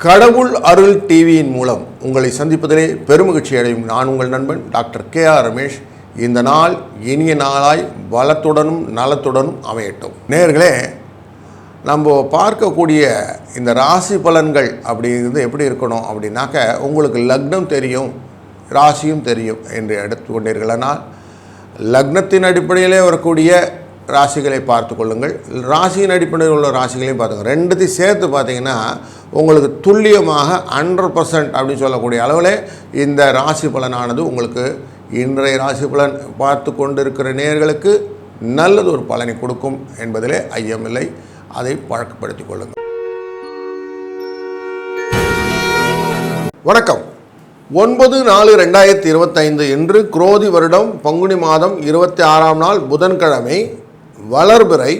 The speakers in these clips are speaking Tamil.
கடவுள் அருள் டிவியின் மூலம் உங்களை சந்திப்பதிலே பெருமகிழ்ச்சி அடையும் நான் உங்கள் நண்பன் டாக்டர் கே.ஆர். ரமேஷ். இந்த நாள் இனிய நாளாய் வளத்துடனும் நலத்துடனும் அமையட்டும். நேயர்களே, நம்ம பார்க்கக்கூடிய இந்த ராசி பலன்கள் அப்படிங்கிறது எப்படி இருக்கணும் அப்படின்னாக்க, உங்களுக்கு லக்னம் தெரியும், ராசியும் தெரியும் என்று எடுத்துக்கொண்டீர்களானால் லக்னத்தின் அடிப்படையிலே வரக்கூடிய ராசிகளை பார்த்து கொள்ளுங்கள், ராசியின் அடிப்படையில் உள்ள ராசிகளையும் பார்த்துங்க. ரெண்டுத்தையும் சேர்த்து பார்த்தீங்கன்னா உங்களுக்கு துல்லியமாக 100% அப்படின்னு சொல்லக்கூடிய அளவில் இந்த ராசி பலனானது உங்களுக்கு இன்றைய ராசி பலன் பார்த்து கொண்டிருக்கிற நேயர்களுக்கு நல்லது ஒரு பலனை கொடுக்கும் என்பதிலே ஐயமில்லை. அதை பழக்கப்படுத்திக் கொள்ளுங்கள். வணக்கம். 9/4/2025 இன்று குரோதி வருடம் பங்குனி மாதம் 26ஆம் நாள் புதன்கிழமை, வளர்பிறை.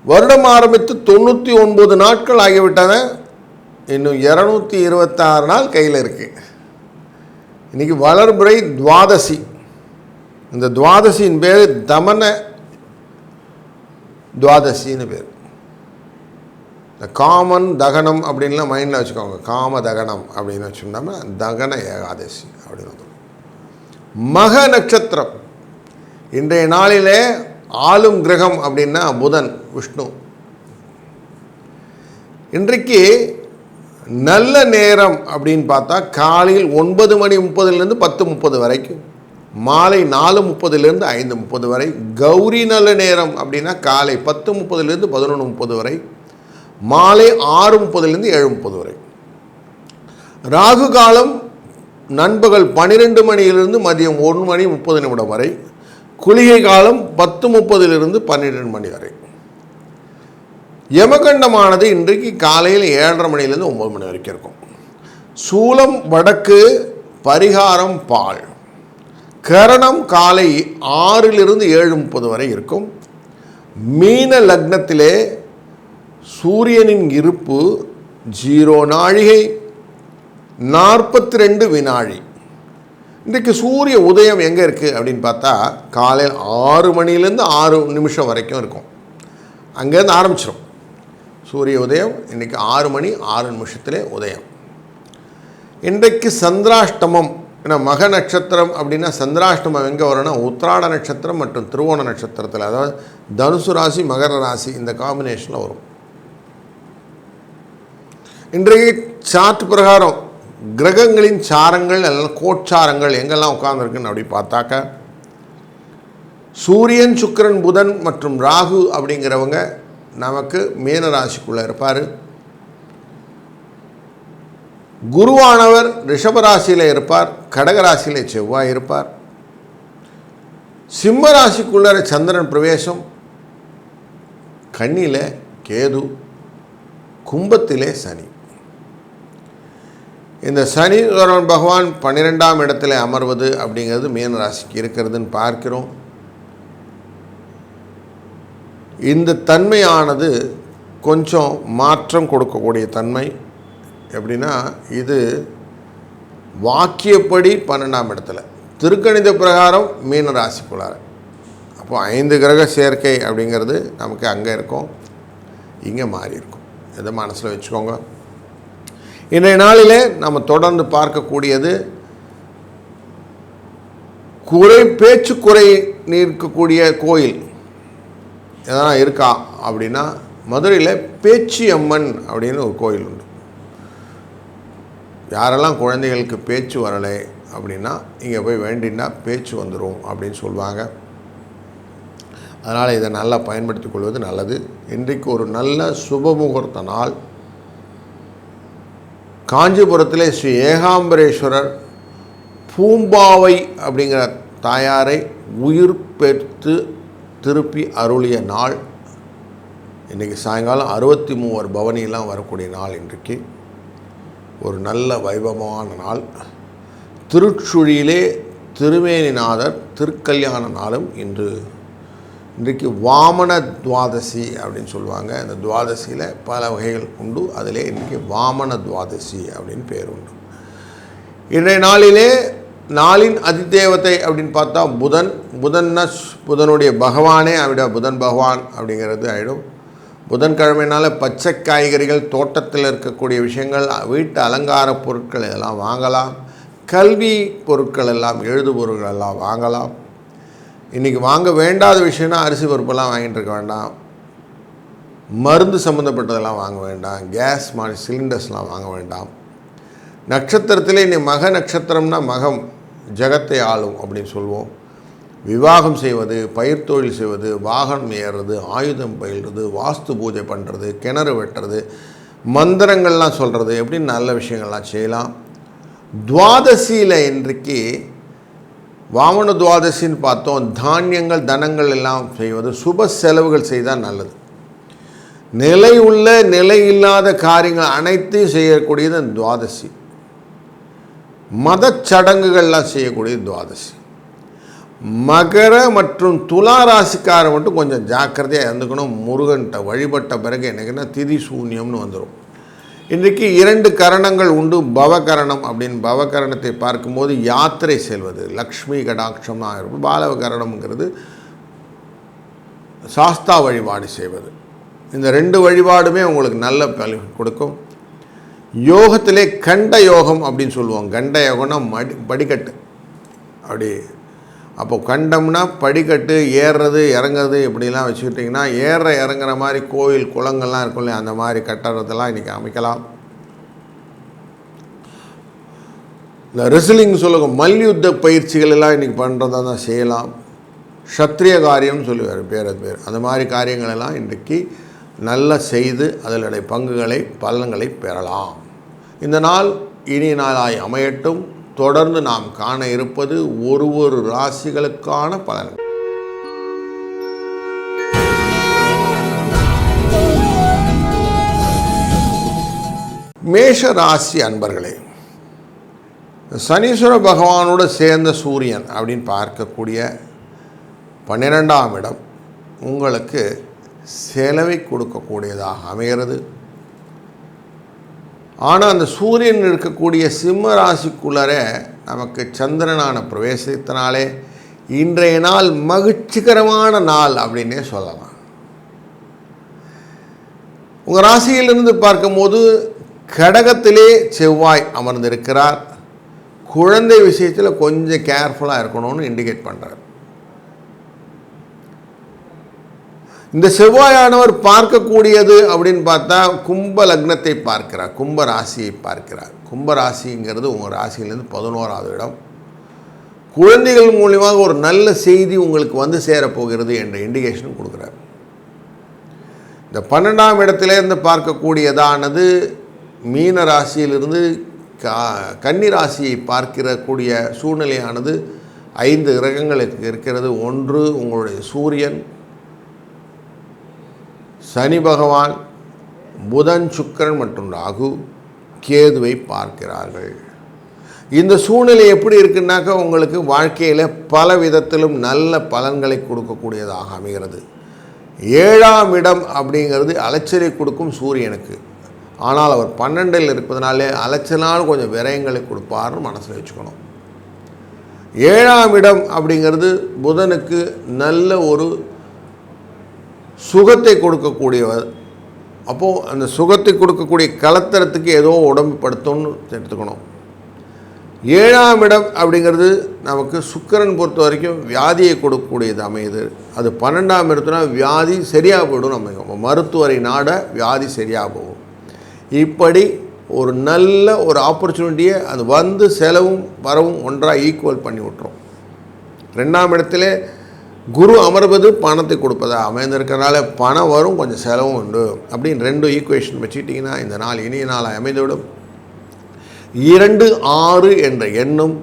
வருடம் ஆரம்பித்து 99 நாட்கள் ஆகிவிட்டன. இன்னும் 226 நாள் கையில் இருக்கு. இன்னைக்கு வளர்பிறை துவாதசி. இந்த துவாதசியின் பேர் தமன துவாதசின்னு பேர். இந்த காமன் தகனம் அப்படின்லாம் மைண்டில் வச்சுக்கோங்க. காம தகனம் அப்படின்னு வச்சுருந்தோம்னா தகன ஏகாதசி அப்படின்னு. மக நட்சத்திரம். இன்றைய நாளிலே ஆளும் கிரகம் அப்படின்னா புதன், விஷ்ணு. இன்றைக்கு நல்ல நேரம் அப்படின்னு பார்த்தா காலையில் 9:30 10:30 வரைக்கும், மாலை 4:30 5:30 வரை. கௌரி நல்ல நேரம் அப்படின்னா காலை 10:30 11:30 வரை, மாலை 6:30 7:30 வரை. ராகு காலம் நண்பகல் 12 மணியிலிருந்து மதியம் 1:30 வரை. குளிகை காலம் 10:30 12 மணி வரை. யமகண்டமானது இன்றைக்கு காலையில் 7:30 9 மணி வரைக்கும் இருக்கும். சூலம் வடக்கு, பரிகாரம் பால். கரணம் காலை 6 7:30 வரை இருக்கும். மீன லக்னத்திலே சூரியனின் இருப்பு 0 நாழிகை 42 வினாழி. இன்றைக்கு சூரிய உதயம் எங்கே இருக்குது அப்படின்னு பார்த்தா காலையில் 6 மணிலேருந்து 6 நிமிஷம் வரைக்கும் இருக்கும். அங்கேருந்து ஆரம்பிச்சிடும் சூரிய உதயம். இன்றைக்கி 6 மணி 6 நிமிஷத்திலே உதயம். இன்றைக்கு சந்திராஷ்டமம். ஏன்னா மக நட்சத்திரம் அப்படின்னா சந்திராஷ்டமம் எங்கே வரும்னா உத்திராட நட்சத்திரம் மற்றும் திருவோண நட்சத்திரத்தில், அதாவது தனுசு ராசி மகர ராசி இந்த காம்பினேஷனில் வரும். இன்றைக்கு சார்ட் பிரகாரம் கிரகங்களின் சாரங்கள் எல்லாம் கோட்சாரங்கள் எங்கெல்லாம் உட்கார்ந்துருக்குன்னு அப்படி பார்த்தாக்க, சூரியன் சுக்கிரன் புதன் மற்றும் ராகு அப்படிங்கிறவங்க நமக்கு மீன ராசிக்குள்ளே இருப்பார். குருவானவர் ரிஷபராசியில் இருப்பார். கடகராசியில் செவ்வாய் இருப்பார். சிம்ம ராசிக்குள்ளே சந்திரன் பிரவேசம். கன்னியில் கேது, கும்பத்திலே சனி. இந்த சனீஸ்வரன் பகவான் 12ஆம் இடத்துல அமர்வது அப்படிங்கிறது மீன ராசிக்கு இருக்கிறதுன்னு பார்க்கிறோம். இந்த தன்மையானது கொஞ்சம் மாற்றம் கொடுக்கக்கூடிய தன்மை. எப்படின்னா, இது வாக்கியப்படி 12ஆம் இடத்துல, திருக்கணித பிரகாரம் மீன ராசிக்குள்ளார. அப்போ 5 கிரக சேர்க்கை அப்படிங்கிறது நமக்கு அங்கே இருக்கும், இங்கே மாறி இருக்கும். இதை மனசில் வச்சுக்கோங்க. இன்றைய நாளிலே நம்ம தொடர்ந்து பார்க்கக்கூடியது பேச்சு குறை நீக்கக்கூடிய கோயில் எதனா இருக்கா அப்படின்னா, மதுரையில் பேச்சி அம்மன் அப்படின்னு ஒரு கோயில் உண்டு. யாரெல்லாம் குழந்தைகளுக்கு பேச்சு வரலை அப்படின்னா இங்கே போய் வேண்டினா பேச்சு வந்துடும் அப்படின்னு சொல்லுவாங்க. அதனால் இதை நல்லா பயன்படுத்தி கொள்வது நல்லது. இன்றைக்கு ஒரு நல்ல சுபமுகூர்த்த நாள். காஞ்சிபுரத்திலே ஸ்ரீ ஏகாம்பரேஸ்வரர் பூம்பாவை அப்படிங்கிற தாயாரை உயிர் பெற்று திருப்பி அருளிய நாள். இன்றைக்கி சாயங்காலம் 63 பவனியெல்லாம் வரக்கூடிய நாள். இன்றைக்கு ஒரு நல்ல வைபவமான நாள். திருச்சுழியிலே திருமேனிநாதர் திருக்கல்யாண நாளும் இன்றைக்கு வாமன துவாதசி அப்படின்னு சொல்லுவாங்க. இந்த துவாதசியில் பல வகைகள் உண்டு. அதிலே இன்றைக்கி வாமன துவாதசி அப்படின்னு பேர் உண்டு. இன்றைய நாளிலே நாளின் அதிதேவதை அப்படின்னு பார்த்தா புதனுடைய பகவானே புதன் பகவான் அப்படிங்கிறது ஆகிடும். புதன்கிழமைனால பச்சை காய்கறிகள், தோட்டத்தில் இருக்கக்கூடிய விஷயங்கள், வீட்டு அலங்கார பொருட்கள் இதெல்லாம் வாங்கலாம். கல்வி பொருட்கள் எல்லாம், எழுது பொருட்கள் எல்லாம் வாங்கலாம். இன்றைக்கி வாங்க வேண்டாத விஷயம்னா அரிசி பருப்பெல்லாம் வாங்கிட்டு இருக்க வேண்டாம். மருந்து சம்மந்தப்பட்டதெல்லாம் வாங்க வேண்டாம். கேஸ் சிலிண்டர்ஸ்லாம் வாங்க வேண்டாம். நட்சத்திரத்திலே இன்னைக்கு மக நட்சத்திரம்னா மகம் ஜகத்தை ஆளும் அப்படின்னு சொல்லுவோம். விவாகம் செய்வது, பயிர் தொழில் செய்வது, வாகனம் ஏறுறது, ஆயுதம் பயில்றது, வாஸ்து பூஜை பண்ணுறது, கிணறு வெட்டுறது, மந்திரங்கள்லாம் சொல்கிறது, எப்படின்னு நல்ல விஷயங்கள்லாம் செய்யலாம். துவாதசியில் இன்றைக்கு வாமன துவாதசின்னு பார்த்தோம். தானியங்கள், தனங்கள் எல்லாம் செய்வது, சுப செலவுகள் செய்தால் நல்லது. நிலை உள்ள நிலை இல்லாத காரியங்கள் அனைத்தையும் செய்யக்கூடியது துவாதசி. மத சடங்குகள்லாம் செய்யக்கூடியது துவாதசி. மகர மற்றும் துலா ராசிக்காரர் மட்டும் கொஞ்சம் ஜாக்கிரதையாக இருந்துக்கணும். முருகன்கிட்ட வழிபட்ட பிறகு எனக்குன்னா திதி சூன்யம்னு வந்துடும். இன்றைக்கு 2 கரணங்கள் உண்டு. பவகரணம் அப்படின்னு பவகரணத்தை பார்க்கும்போது யாத்திரை செல்வது, லக்ஷ்மி கடாட்சம்னா இருக்கும். பாலவகரணம்ங்கிறது சாஸ்தா வழிபாடு செய்வது. இந்த 2 வழிபாடுமே உங்களுக்கு நல்ல பலன் கொடுக்கும். யோகத்திலே கண்ட யோகம் அப்படின்னு சொல்லுவோம். கண்ட யோகம்னா படிக்கட்டு அப்படி. அப்போ கண்டம்னா படிக்கட்டு, ஏறுறது இறங்குறது இப்படிலாம் வச்சுக்கிட்டிங்கன்னா ஏற இறங்குற மாதிரி கோயில் குளங்கள்லாம் இருக்கும் இல்லையா, அந்த மாதிரி கட்டுறதெல்லாம் இன்றைக்கி அமைக்கலாம். இந்த ரெஸ்லிங் சொல்லுவோம், மல்யுத்த பயிற்சிகள் எல்லாம் இன்றைக்கி பண்ணுறதா தான் செய்யலாம். சத்திரிய காரியம்னு சொல்லுவார் பேர் அந்த மாதிரி காரியங்கள் எல்லாம் இன்றைக்கு நல்லா செய்து அதனுடைய பலன்களை பெறலாம். இந்த நாள் இனிய நாளாய் அமையட்டும். தொடர்ந்து நாம் காண இருப்பது ஒரு ராசிகளுக்கான பலன்கள். மேஷ ராசி அன்பர்களே, சனீஸ்வர பகவானோடு சேர்ந்த சூரியன் அப்படின்னு பார்க்கக்கூடிய 12ஆம் இடம் உங்களுக்கு செலவை கொடுக்கக்கூடியதாக அமைகிறது. ஆனால் அந்த சூரியன் இருக்கக்கூடிய சிம்ம ராசிக்குள்ளரே நமக்கு சந்திரனான பிரவேசத்தினாலே இன்றைய நாள் மகிழ்ச்சிகரமான நாள் அப்படின்னே சொல்லலாம். உங்கள் ராசியிலிருந்து பார்க்கும்போது கடகத்திலே செவ்வாய் அமர்ந்திருக்கிறார். குழந்தை விஷயத்தில் கொஞ்சம் கேர்ஃபுல்லாக இருக்கணும்னு இண்டிகேட் பண்ணுறார். இந்த செவ்வாயானவர் பார்க்கக்கூடியது அப்படின்னு பார்த்தா கும்ப லக்னத்தை பார்க்கிறார், கும்ப ராசியை பார்க்கிறார். கும்ப ராசிங்கிறது உங்கள் ராசியிலேருந்து 11ஆவது இடம். குழந்தைகள் மூலியமாக ஒரு நல்ல செய்தி உங்களுக்கு வந்து சேரப்போகிறது என்ற இண்டிகேஷன் கொடுக்குறார். இந்த 12ஆம் இடத்திலேருந்து பார்க்கக்கூடியதானது மீன ராசியிலிருந்து கன்னி ராசியை பார்க்கக்கூடிய சூழ்நிலையானது 5 கிரகங்களுக்கு இருக்கிறது. ஒன்று உங்களுடைய சூரியன், சனி பகவான், புதன், சுக்கிரன் மற்றும் ராகு, கேதுவை பார்க்கிறார்கள். இந்த சூழ்நிலை எப்படி இருக்குன்னாக்கா உங்களுக்கு வாழ்க்கையில் பல விதத்திலும் நல்ல பலன்களை கொடுக்கக்கூடியதாக அமைகிறது. 7ஆம் இடம் அப்படிங்கிறது அலைச்சலை கொடுக்கும் சூரியனுக்கு. ஆனால் அவர் 12இல் இருப்பதனாலே அலைச்சலால் கொஞ்சம் விரயங்களை கொடுப்பார்னு மனசில் வச்சுக்கணும். 7ஆம் இடம் அப்படிங்கிறது புதனுக்கு நல்ல ஒரு சுகத்தை கொடுக்கக்கூடியவர். அப்போது அந்த சுகத்தை கொடுக்கக்கூடிய கலத்தரத்துக்கு ஏதோ உடம்பு படுத்தணும்னு எடுத்துக்கணும். 7ஆம் இடம் அப்படிங்கிறது நமக்கு சுக்கிரன் பொறுத்த வரைக்கும் வியாதியை கொடுக்கக்கூடியது அமையுது. அது 12ஆம் இடத்துனா வியாதி சரியாக போய்டும். நம்ம மருத்துவரை நாட வியாதி சரியாக போகும். இப்படி ஒரு நல்ல ஒரு ஆப்பர்ச்சுனிட்டியை அது வந்து செலவும் வரவும் ஒன்றாக ஈக்குவல் பண்ணி விட்டுரும். 2ஆம் இடத்துல குரு அமர்வது பணத்தை கொடுப்பதா அமைந்திருக்கிறனால பணம் வரும், கொஞ்சம் செலவும் உண்டு அப்படின்னு 2 ஈக்குவேஷன் வச்சுக்கிட்டிங்கன்னா இந்த நாள் இனிய நாளாக அமைந்துவிடும். 2-6 என்ற எண்ணும்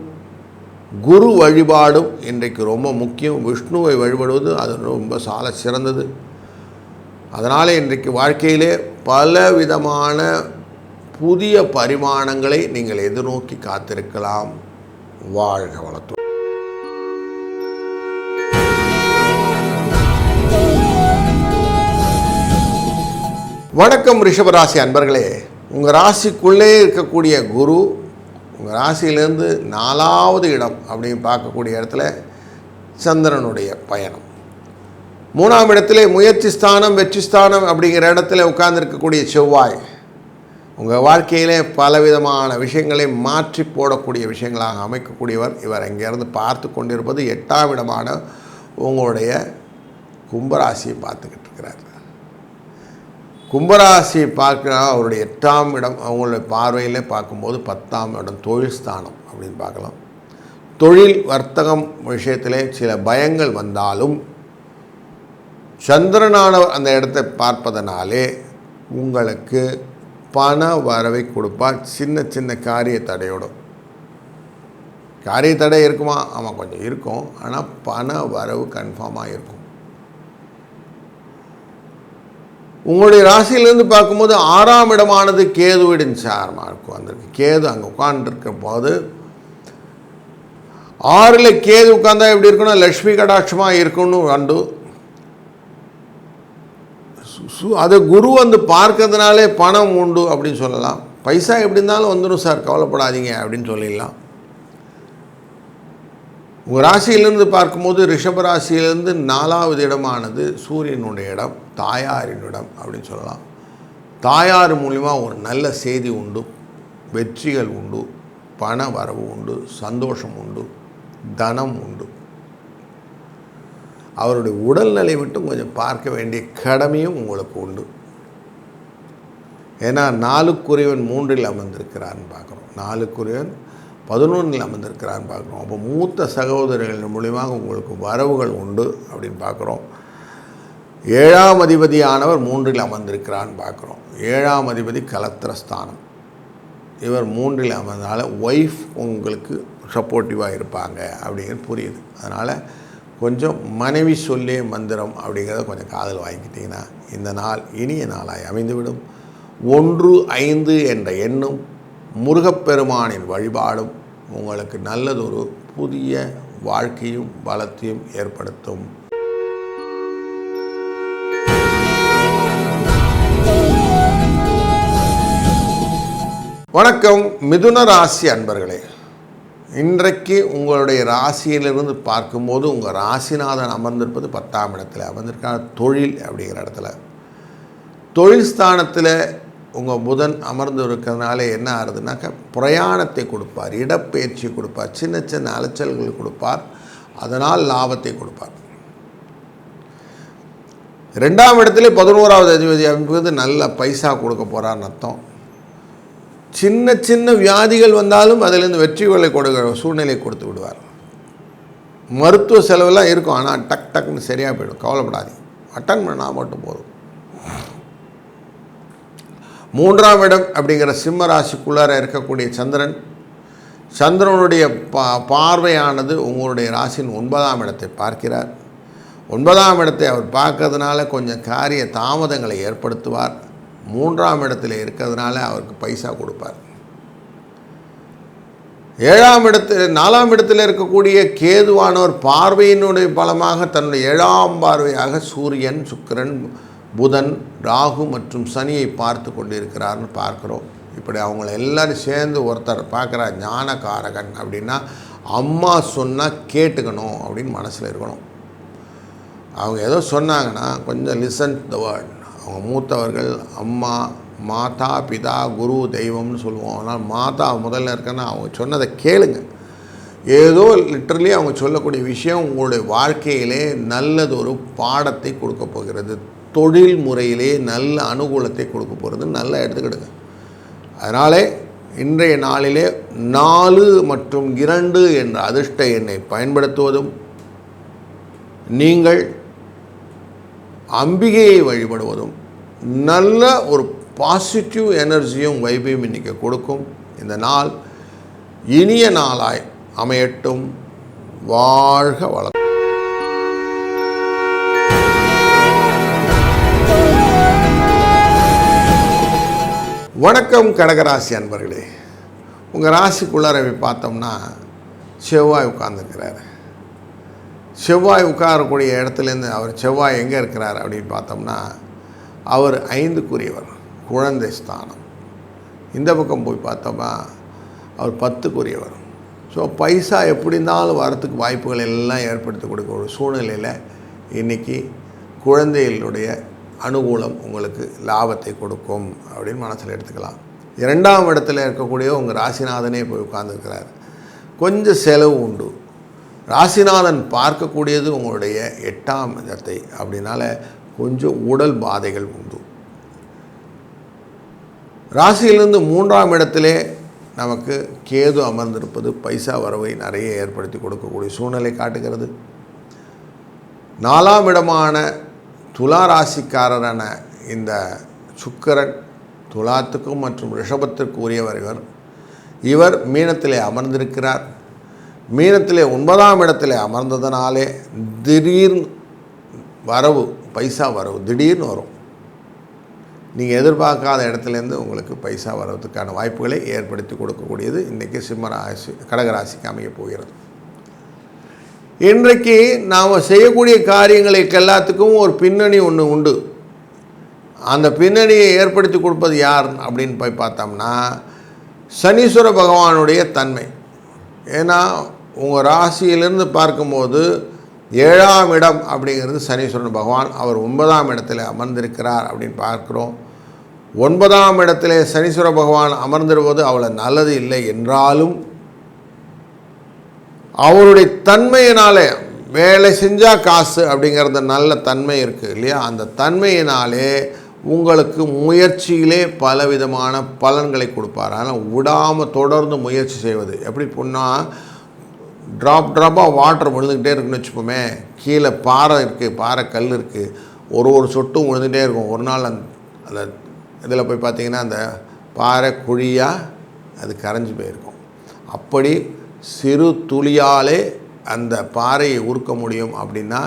குரு வழிபாடும் இன்றைக்கு ரொம்ப முக்கியம். விஷ்ணுவை வழிபடுவது அது ரொம்ப சால சிறந்தது. அதனால் இன்றைக்கு வாழ்க்கையிலே பல விதமான புதிய பரிமாணங்களை நீங்கள் எதிர்நோக்கி காத்திருக்கலாம். வாழ்க வளத்துடன். வணக்கம் ரிஷபராசி அன்பர்களே. உங்கள் ராசிக்குள்ளே இருக்கக்கூடிய குரு உங்கள் ராசியிலேருந்து 4ஆவது இடம் அப்படின்னு பார்க்கக்கூடிய இடத்துல சந்திரனுடைய பயணம். 3ஆம் இடத்திலே முயற்சி ஸ்தானம், வெற்றி ஸ்தானம் அப்படிங்கிற இடத்துல உட்கார்ந்துருக்கக்கூடிய செவ்வாய் உங்கள் வாழ்க்கையிலே பலவிதமான விஷயங்களை மாற்றி போடக்கூடிய விஷயங்களாக அமைக்கக்கூடியவர். இவர் இங்கேருந்து பார்த்து கொண்டிருப்பது 8ஆம் இடமான உங்களுடைய கும்பராசியை பார்த்துக்கிட்டு இருக்கிறார். கும்பராசியை பார்க்குறா அவருடைய 8ஆம் இடம் அவங்களுடைய பார்வையிலே பார்க்கும்போது 10ஆம் இடம் தொழில் ஸ்தானம் அப்படின்னு பார்க்கலாம். தொழில் வர்த்தகம் விஷயத்திலே சில பயங்கள் வந்தாலும் சந்திரனானவர் அந்த இடத்தை பார்ப்பதனாலே உங்களுக்கு பண வரவை கொடுப்பார். சின்ன சின்ன காரிய தடையோடும். காரிய தடை இருக்குமா? ஆமாம், கொஞ்சம் இருக்கும். ஆனால் பண வரவு கன்ஃபார்மாக இருக்கும். உங்களுடைய ராசியிலேருந்து பார்க்கும்போது 6ஆம் இடமானது கேதுவின் சாரமாக இருக்கும். அந்த கேது அங்கே உட்கார்ந்துருக்க போது 6ல் கேது உட்கார்ந்தா எப்படி இருக்குன்னா லக்ஷ்மி கடாட்சமாக இருக்குன்னு கண்டு அது குரு வந்து பார்க்கறதுனாலே பணம் உண்டு அப்படின்னு சொல்லலாம். பைசா எப்படி இருந்தாலும் வந்துடும் சார், கவலைப்படாதீங்க அப்படின்னு சொல்லிடலாம். உங்கள் ராசியிலேருந்து பார்க்கும்போது ரிஷப ராசியிலேருந்து 4ஆவது இடமானது சூரியனுடைய இடம், தாயாரின் இடம் அப்படின்னு சொல்லலாம். தாயார் மூலிமா ஒரு நல்ல செய்தி உண்டு, வெற்றிகள் உண்டு, பண வரவு உண்டு, சந்தோஷம் உண்டு, தனம் உண்டு. அவருடைய உடல்நிலை மட்டும் கொஞ்சம் பார்க்க வேண்டிய கடமையும் உங்களுக்கு உண்டு. ஏன்னா 4க்குரியவன் 3ல் அமர்ந்திருக்கிறான்னு பார்க்குறோம். 4க்குரியவன் 11ல் அமர்ந்திருக்கிறான்னு பார்க்குறோம். அப்போ மூத்த சகோதரர்கள் மூலியமாக உங்களுக்கு வரவுகள் உண்டு அப்படின்னு பார்க்குறோம். 7ஆம் அதிபதியானவர் 3ல் அமர்ந்திருக்கிறான்னு பார்க்குறோம். 7ஆம் அதிபதி கலத்திரஸ்தானம். இவர் 3ல் அமர்ந்தனால ஒய்ஃப் உங்களுக்கு சப்போர்ட்டிவாக இருப்பாங்க அப்படிங்கிறது புரியுது. அதனால் கொஞ்சம் மனைவி சொல்லே மந்திரம் அப்படிங்கிறத கொஞ்சம் காதில் வாங்கிக்கிட்டிங்கன்னா இந்த நாள் இனிய நாளாய் அமைந்துவிடும். 1-5 என்ற எண்ணும் முருகப்பெருமானின் வழிபாடும் உங்களுக்கு நல்லதொரு புதிய வாழ்க்கையும் பலத்தையும் ஏற்படுத்தும். வணக்கம் மிதுன ராசி அன்பர்களே. இன்றைக்கு உங்களுடைய ராசியிலிருந்து பார்க்கும்போது உங்கள் ராசிநாதன் அமர்ந்திருப்பது 10ஆம் இடத்துல அமர்ந்திருக்காங்க. தொழில் அப்படிங்கிற இடத்துல தொழில் ஸ்தானத்தில் உங்கள் புதன் அமர்ந்து இருக்கிறதுனால என்ன ஆகுதுனாக்கா பிரயாணத்தை கொடுப்பார், இடப்பெயர்ச்சி கொடுப்பார், சின்ன சின்ன அலைச்சல்கள் கொடுப்பார், அதனால் லாபத்தை கொடுப்பார். 2ஆம் இடத்துல 11ஆவது அதிபதி அமைப்பது நல்ல பைசா கொடுக்க போகிறான்னு அர்த்தம். சின்ன சின்ன வியாதிகள் வந்தாலும் அதிலிருந்து வெற்றிகளை கொடுக்கிற சூழ்நிலை கொடுத்து விடுவார். மருத்துவ செலவெல்லாம் இருக்கும், ஆனால் டக்குன்னு சரியாக போயிடும், கவலைப்படாதீங்க. அட்டன் பண்ணால் மட்டும் போதும். 3ஆம் இடம் அப்படிங்கிற சிம்ம ராசிக்குள்ளார இருக்கக்கூடிய சந்திரனுடைய பார்வையானது உங்களுடைய ராசியின் 9ஆம் இடத்தை பார்க்கிறார். 9ஆம் இடத்தை அவர் பார்க்கறதுனால கொஞ்சம் காரிய தாமதங்களை ஏற்படுத்துவார். 3ஆம் இடத்துல இருக்கிறதுனால அவருக்கு பைசா கொடுப்பார். 4ஆம் இடத்தில் இருக்கக்கூடிய கேதுவானவர் பார்வையினுடைய பலமாக தன்னுடைய 7ஆம் பார்வையாக சூரியன், சுக்கிரன், புதன், ராகு மற்றும் சனியை பார்த்து கொண்டிருக்கிறார்னு பார்க்குறோம். இப்படி அவங்கள எல்லோரும் சேர்ந்து ஒருத்தர் பார்க்குறார். ஞானகாரகன் அப்படின்னா அம்மா சொன்னால் கேட்டுக்கணும் அப்படின்னு மனசில் இருக்கணும். அவங்க ஏதோ சொன்னாங்கன்னா கொஞ்சம் லிசன் த வேர்ட். அவங்க மூத்தவர்கள் அம்மா, மாதா, பிதா, குரு, தெய்வம்னு சொல்லுவோம். ஆனால் மாதா முதல்ல இருக்கன்னா அவங்க சொன்னதை கேளுங்க. ஏதோ லிட்டரலி அவங்க சொல்லக்கூடிய விஷயம் உங்களுடைய வாழ்க்கையிலே நல்லதொரு பாடத்தை கொடுக்க போகிறது. தொழில் முறையிலே நல்ல அனுகூலத்தை கொடுக்க போகிறது. நல்லா எடுத்துக்கிடுங்க. அதனாலே இன்றைய நாளிலே 4 மற்றும் 2 என்ற அதிர்ஷ்ட எண்ணை பயன்படுத்துவதும், நீங்கள் அம்பிகையை வழிபடுவதும் நல்ல ஒரு பாசிட்டிவ் எனர்ஜியும் வைபையும் இன்றைக்கி கொடுக்கும். இந்த நாள் இனிய நாளாய் அமையட்டும். வாழ்க வளம். வணக்கம் கடகராசி அன்பர்களே. உங்கள் ராசிக்குள்ளார பார்த்தோம்னா செவ்வாய் உட்கார்ந்துருக்கிறார். செவ்வாய் உட்காரக்கூடிய இடத்துலேருந்து செவ்வாய் எங்கே இருக்கிறார் அப்படின்னு பார்த்தோம்னா அவர் 5க்குரியவர், குழந்தை ஸ்தானம். இந்த பக்கம் போய் பார்த்தோம்னா அவர் 10க்குரியவர். ஸோ பைசா எப்படி இருந்தாலும் வரத்துக்கு வாய்ப்புகள் எல்லாம் ஏற்படுத்தி கொடுக்க ஒரு சூழ்நிலையில் இன்றைக்கி குழந்தைகளுடைய அனுகூலம் உங்களுக்கு லாபத்தை கொடுக்கும் அப்படின்னு மனசில் எடுத்துக்கலாம். 2ஆம் இடத்துல இருக்கக்கூடிய உங்கள் ராசிநாதனே போய் உட்கார்ந்துருக்கிறார். கொஞ்சம் செலவு உண்டு. ராசிநாதன் பார்க்கக்கூடியது உங்களுடைய 8ஆம் இடத்தை, அப்படின்னால கொஞ்சம் உடல் பாதைகள் உண்டு. ராசியிலிருந்து 3ஆம் இடத்திலே நமக்கு கேது அமர்ந்திருப்பது பைசா வரவை நிறைய ஏற்படுத்தி கொடுக்கக்கூடிய சூழ்நிலை காட்டுகிறது. 4ஆம் இடமான துலா ராசிக்காரரான இந்த சுக்கிரன் துலாத்துக்கும் மற்றும் ரிஷபத்திற்கு உரியவர். இவர் மீனத்திலே அமர்ந்திருக்கிறார். மீனத்திலே 9ஆம் இடத்திலே அமர்ந்ததனாலே திடீர்னு வரவு, பைசா வரவு திடீர்னு வரும். நீங்கள் எதிர்பார்க்காத இடத்துலேருந்து உங்களுக்கு பைசா வரதுக்கான வாய்ப்புகளை ஏற்படுத்தி கொடுக்கக்கூடியது இன்றைக்கி சிம்மராசி கடகராசிக்கு அமையப் போகிறது. இன்றைக்கு நாம் செய்யக்கூடிய காரியங்களுக்கு எல்லாத்துக்கும் ஒரு பின்னணி ஒன்று உண்டு. அந்த பின்னணியை ஏற்படுத்தி கொடுப்பது யார் அப்படின்னு போய் பார்த்தோம்னா சனீஸ்வர பகவானுடைய தன்மை. ஏன்னா உங்கள் ராசியிலிருந்து பார்க்கும்போது 7ஆம் இடம் அப்படிங்கிறது சனீஸ்வரன் பகவான். அவர் 9ஆம் இடத்துல அமர்ந்திருக்கிறார் அப்படின்னு பார்க்குறோம். 9ஆம் இடத்திலே சனீஸ்வர பகவான் அமர்ந்திருப்பது அவ்வளோ நல்லது இல்லை என்றாலும் அவருடைய தன்மையினாலே வேலை செஞ்சால் காசு அப்படிங்கிறது நல்ல தன்மை இருக்குது இல்லையா? அந்த தன்மையினாலே உங்களுக்கு முயற்சியிலே பலவிதமான பலன்களை கொடுப்பார். ஆனால் விடாமல் தொடர்ந்து முயற்சி செய்வது எப்படி பண்ணால் ட்ராப்பாக வாட்டர் விழுந்துக்கிட்டே இருக்குன்னு வச்சுப்போமே. கீழே பாறை இருக்குது, பாறை கல் இருக்குது, ஒரு சொட்டும் விழுந்துகிட்டே இருக்கும். ஒரு நாள் அந்த இதில் போய் பார்த்திங்கன்னா அந்த பாறை குழியாக அது கரைஞ்சி போயிருக்கும். அப்படி சிறு துளியாலே அந்த பாறையை உருக்க முடியும். அப்படின்னா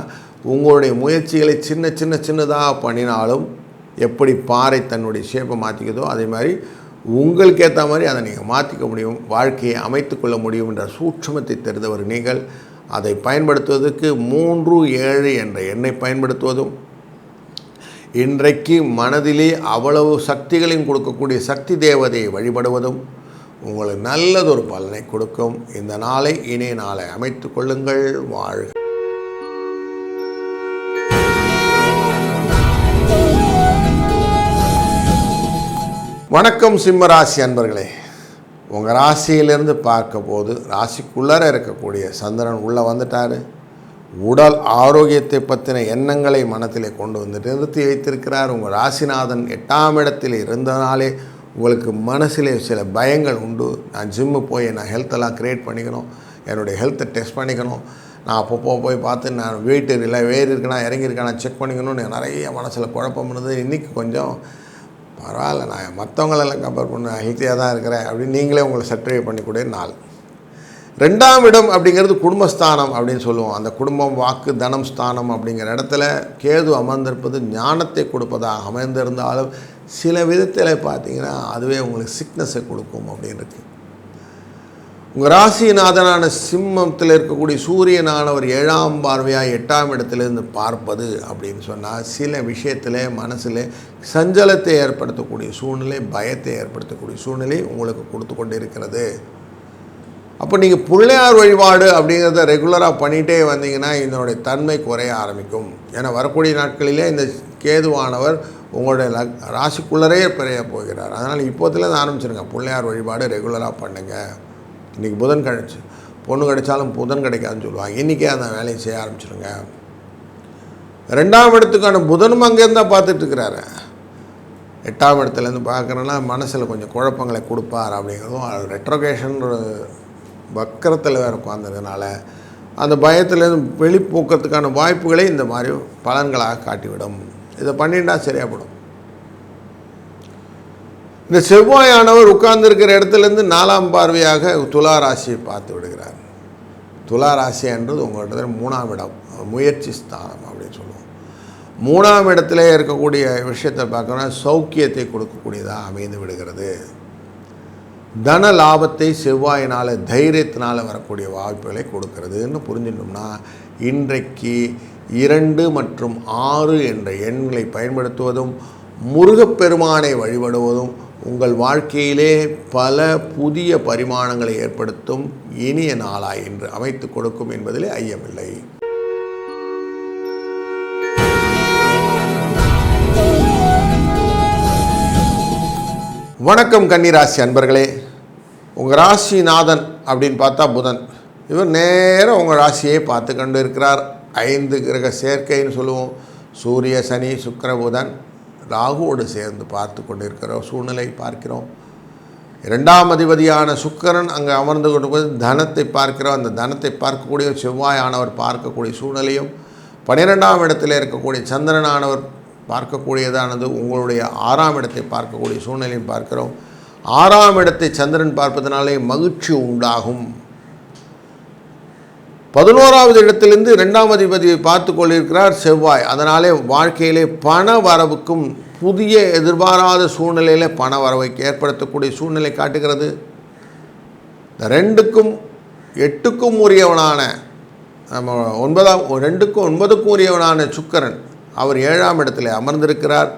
உங்களுடைய முயற்சிகளை சின்னதாக பண்ணினாலும் எப்படி பாறை தன்னுடைய ஷேப்பை மாற்றிக்குதோ அதே மாதிரி உங்களுக்கு ஏற்ற மாதிரி அதை நீங்கள் மாற்றிக்க முடியும், வாழ்க்கையை அமைத்து கொள்ள முடியும் என்ற சூட்சுமத்தை தெரிந்தவர் நீங்கள். அதை பயன்படுத்துவதற்கு 3-7 என்ற எண்ணை பயன்படுத்துவதும், இன்றைக்கு மனதிலே அவ்வளவு சக்திகளையும் கொடுக்கக்கூடிய சக்தி தேவதையை வழிபடுவதும் உங்களுக்கு நல்லதொரு பலனை கொடுக்கும். இந்த நாளை இணைய நாளை அமைத்து கொள்ளுங்கள். வாழ்க. வணக்கம் சிம்மராசி அன்பர்களே. உங்கள் ராசியிலிருந்து பார்க்க போது ராசிக்குள்ளே இருக்கக்கூடிய சந்திரன் உள்ளே வந்துட்டார். உடல் ஆரோக்கியத்தை பற்றின எண்ணங்களை மனத்திலே கொண்டு வந்துட்டு நிறுத்தி வைத்திருக்கிறார். உங்கள் ராசிநாதன் 8ஆம் இடத்தில் இருந்தனாலே உங்களுக்கு மனசிலே சில பயங்கள் உண்டு. நான் ஜிம்மு போய் நான் ஹெல்த்தெல்லாம் க்ரியேட் பண்ணிக்கணும், என்னுடைய ஹெல்த்தை டெஸ்ட் பண்ணிக்கணும், நான் அப்பப்போ போய் பார்த்து நான் வெயிட் இல்லை வேறு இருக்கேனா இறங்கியிருக்கேனா செக் பண்ணிக்கணும்னு நிறைய மனசில் குழப்பம் இருந்தது. இன்றைக்கி கொஞ்சம் பரவாயில்ல, நான் மற்றவங்களெல்லாம் கம்பேர் பண்ண ஹெல்த்தியாக தான் இருக்கிறேன் அப்படின்னு நீங்களே உங்களை சர்டிஃபை பண்ணிக்கூடிய நாள். 2ஆம் இடம் அப்படிங்கிறது குடும்பஸ்தானம் அப்படின்னு சொல்லுவோம். அந்த குடும்பம், வாக்கு, தனம் ஸ்தானம் அப்படிங்கிற இடத்துல கேது அமர்ந்திருப்பது ஞானத்தை கொடுப்பதாக அமைந்திருந்தாலும் சில விதத்தில் பார்த்திங்கன்னா அதுவே உங்களுக்கு சிக்னஸை கொடுக்கும் அப்படின்னு இருக்குது. உங்கள் ராசிநாதனான சிம்மத்தில் இருக்கக்கூடிய சூரியனானவர் 7ஆம் பார்வையாக 8ஆம் இடத்துலேருந்து பார்ப்பது அப்படின்னு சொன்னால் சில விஷயத்தில் மனசில் சஞ்சலத்தை ஏற்படுத்தக்கூடிய சூழ்நிலை, பயத்தை ஏற்படுத்தக்கூடிய சூழ்நிலை உங்களுக்கு கொடுத்து கொண்டு இருக்கிறது. அப்போ நீங்கள் பிள்ளையார் வழிபாடு அப்படிங்கிறத ரெகுலராக பண்ணிகிட்டே வந்தீங்கன்னா இதனுடைய தன்மை குறைய ஆரம்பிக்கும். ஏன்னா வரக்கூடிய நாட்களிலே இந்த கேதுவானவர் உங்களுடைய ராசிக்குள்ளரே பெரிய போகிறார். அதனால் இப்போதுலேருந்து ஆரம்பிச்சிருங்க, பிள்ளையார் வழிபாடு ரெகுலராக பண்ணுங்கள். இன்றைக்கி புதன் கழிச்சு பொண்ணு கிடைச்சாலும் புதன் கிடைக்காதுன்னு சொல்லுவாங்க. இன்றைக்கே அந்த வேலையை செய்ய ஆரம்பிச்சிருங்க. 2ஆம் இடத்துக்கான புதனும் அங்கேருந்து தான் பார்த்துட்ருக்கிறாரு. 8ஆம் இடத்துலேருந்து பார்க்குறேன்னா மனசில் கொஞ்சம் குழப்பங்களை கொடுப்பார். அப்படிங்கிறதும் ரெட்ரோகேஷன் வக்கரத்தில் வேறு உட்கார்ந்ததுனால அந்த பயத்துலேருந்து வெளிப்போக்கிறதுக்கான வாய்ப்புகளை இந்த மாதிரி பலன்களாக காட்டிவிடும். இதை பண்ணிட்டா சரியாகப்படும். இந்த செவ்வாயானவர் உட்கார்ந்துருக்கிற இடத்துலேருந்து 4ஆம் பார்வையாக துலா ராசியை பார்த்து விடுகிறார். துலா ராசி என்றது உங்கள்கிட்ட 3ஆம் இடம், முயற்சி ஸ்தானம் அப்படின்னு சொல்லுவோம். 3ஆம் இடத்துல இருக்கக்கூடிய விஷயத்தை பார்க்கணும்னா சௌக்கியத்தை கொடுக்கக்கூடியதாக அமைந்து விடுகிறது. தன லாபத்தை செவ்வாயினால் தைரியத்தினால் வரக்கூடிய வாய்ப்புகளை கொடுக்கறதுன்னு புரிஞ்சிட்டோம்னா இன்றைக்கு 2 மற்றும் 6 என்ற எண்களை பயன்படுத்துவதும் முருகப்பெருமானை வழிபடுவதும் உங்கள் வாழ்க்கையிலே பல புதிய பரிமாணங்களை ஏற்படுத்தும் இனிய நாளாய் என்று அமைத்து கொடுக்கும் என்பதிலே ஐயமில்லை. வணக்கம் கன்னிராசி அன்பர்களே. உங்கள் ராசிநாதன் அப்படின்னு பார்த்தா புதன். இவர் நேரம் உங்கள் ராசியை பார்த்து கொண்டு இருக்கிறார். 5 கிரக சேர்க்கைன்னு சொல்லுவோம். சூரிய, சனி, சுக்கிர, புதன், ராகுவோடு சேர்ந்து பார்த்து கொண்டு இருக்கிற சூழ்நிலை பார்க்கிறோம். 2ஆம் அதிபதியான சுக்கிரன் அங்கே அமர்ந்து கொண்டு போது தனத்தை பார்க்கிறோம். அந்த தனத்தை பார்க்கக்கூடிய செவ்வாயானவர் பார்க்கக்கூடிய சூழ்நிலையும், 12ஆம் இடத்தில் இருக்கக்கூடிய சந்திரனானவர் பார்க்கக்கூடியதானது உங்களுடைய 6ஆம் இடத்தை பார்க்கக்கூடிய சூழ்நிலையும் பார்க்கிறோம். 6ஆம் இடத்தை சந்திரன் பார்ப்பதனாலே மகிழ்ச்சி உண்டாகும். 11ஆவது இடத்திலிருந்து 2ஆம் அதிபதியை பார்த்து கொண்டிருக்கிறார் செவ்வாய். அதனாலே வாழ்க்கையிலே பண வரவுக்கும் புதிய எதிர்பாராத சூழ்நிலையில் பண வரவை ஏற்படுத்தக்கூடிய சூழ்நிலை காட்டுகிறது. இந்த 2க்கும் 8க்கும் உரியவனான நம்ம 2க்கும் 9க்கும் உரியவனான சுக்கிரன் அவர் 7ஆம் இடத்துல அமர்ந்திருக்கிறார்.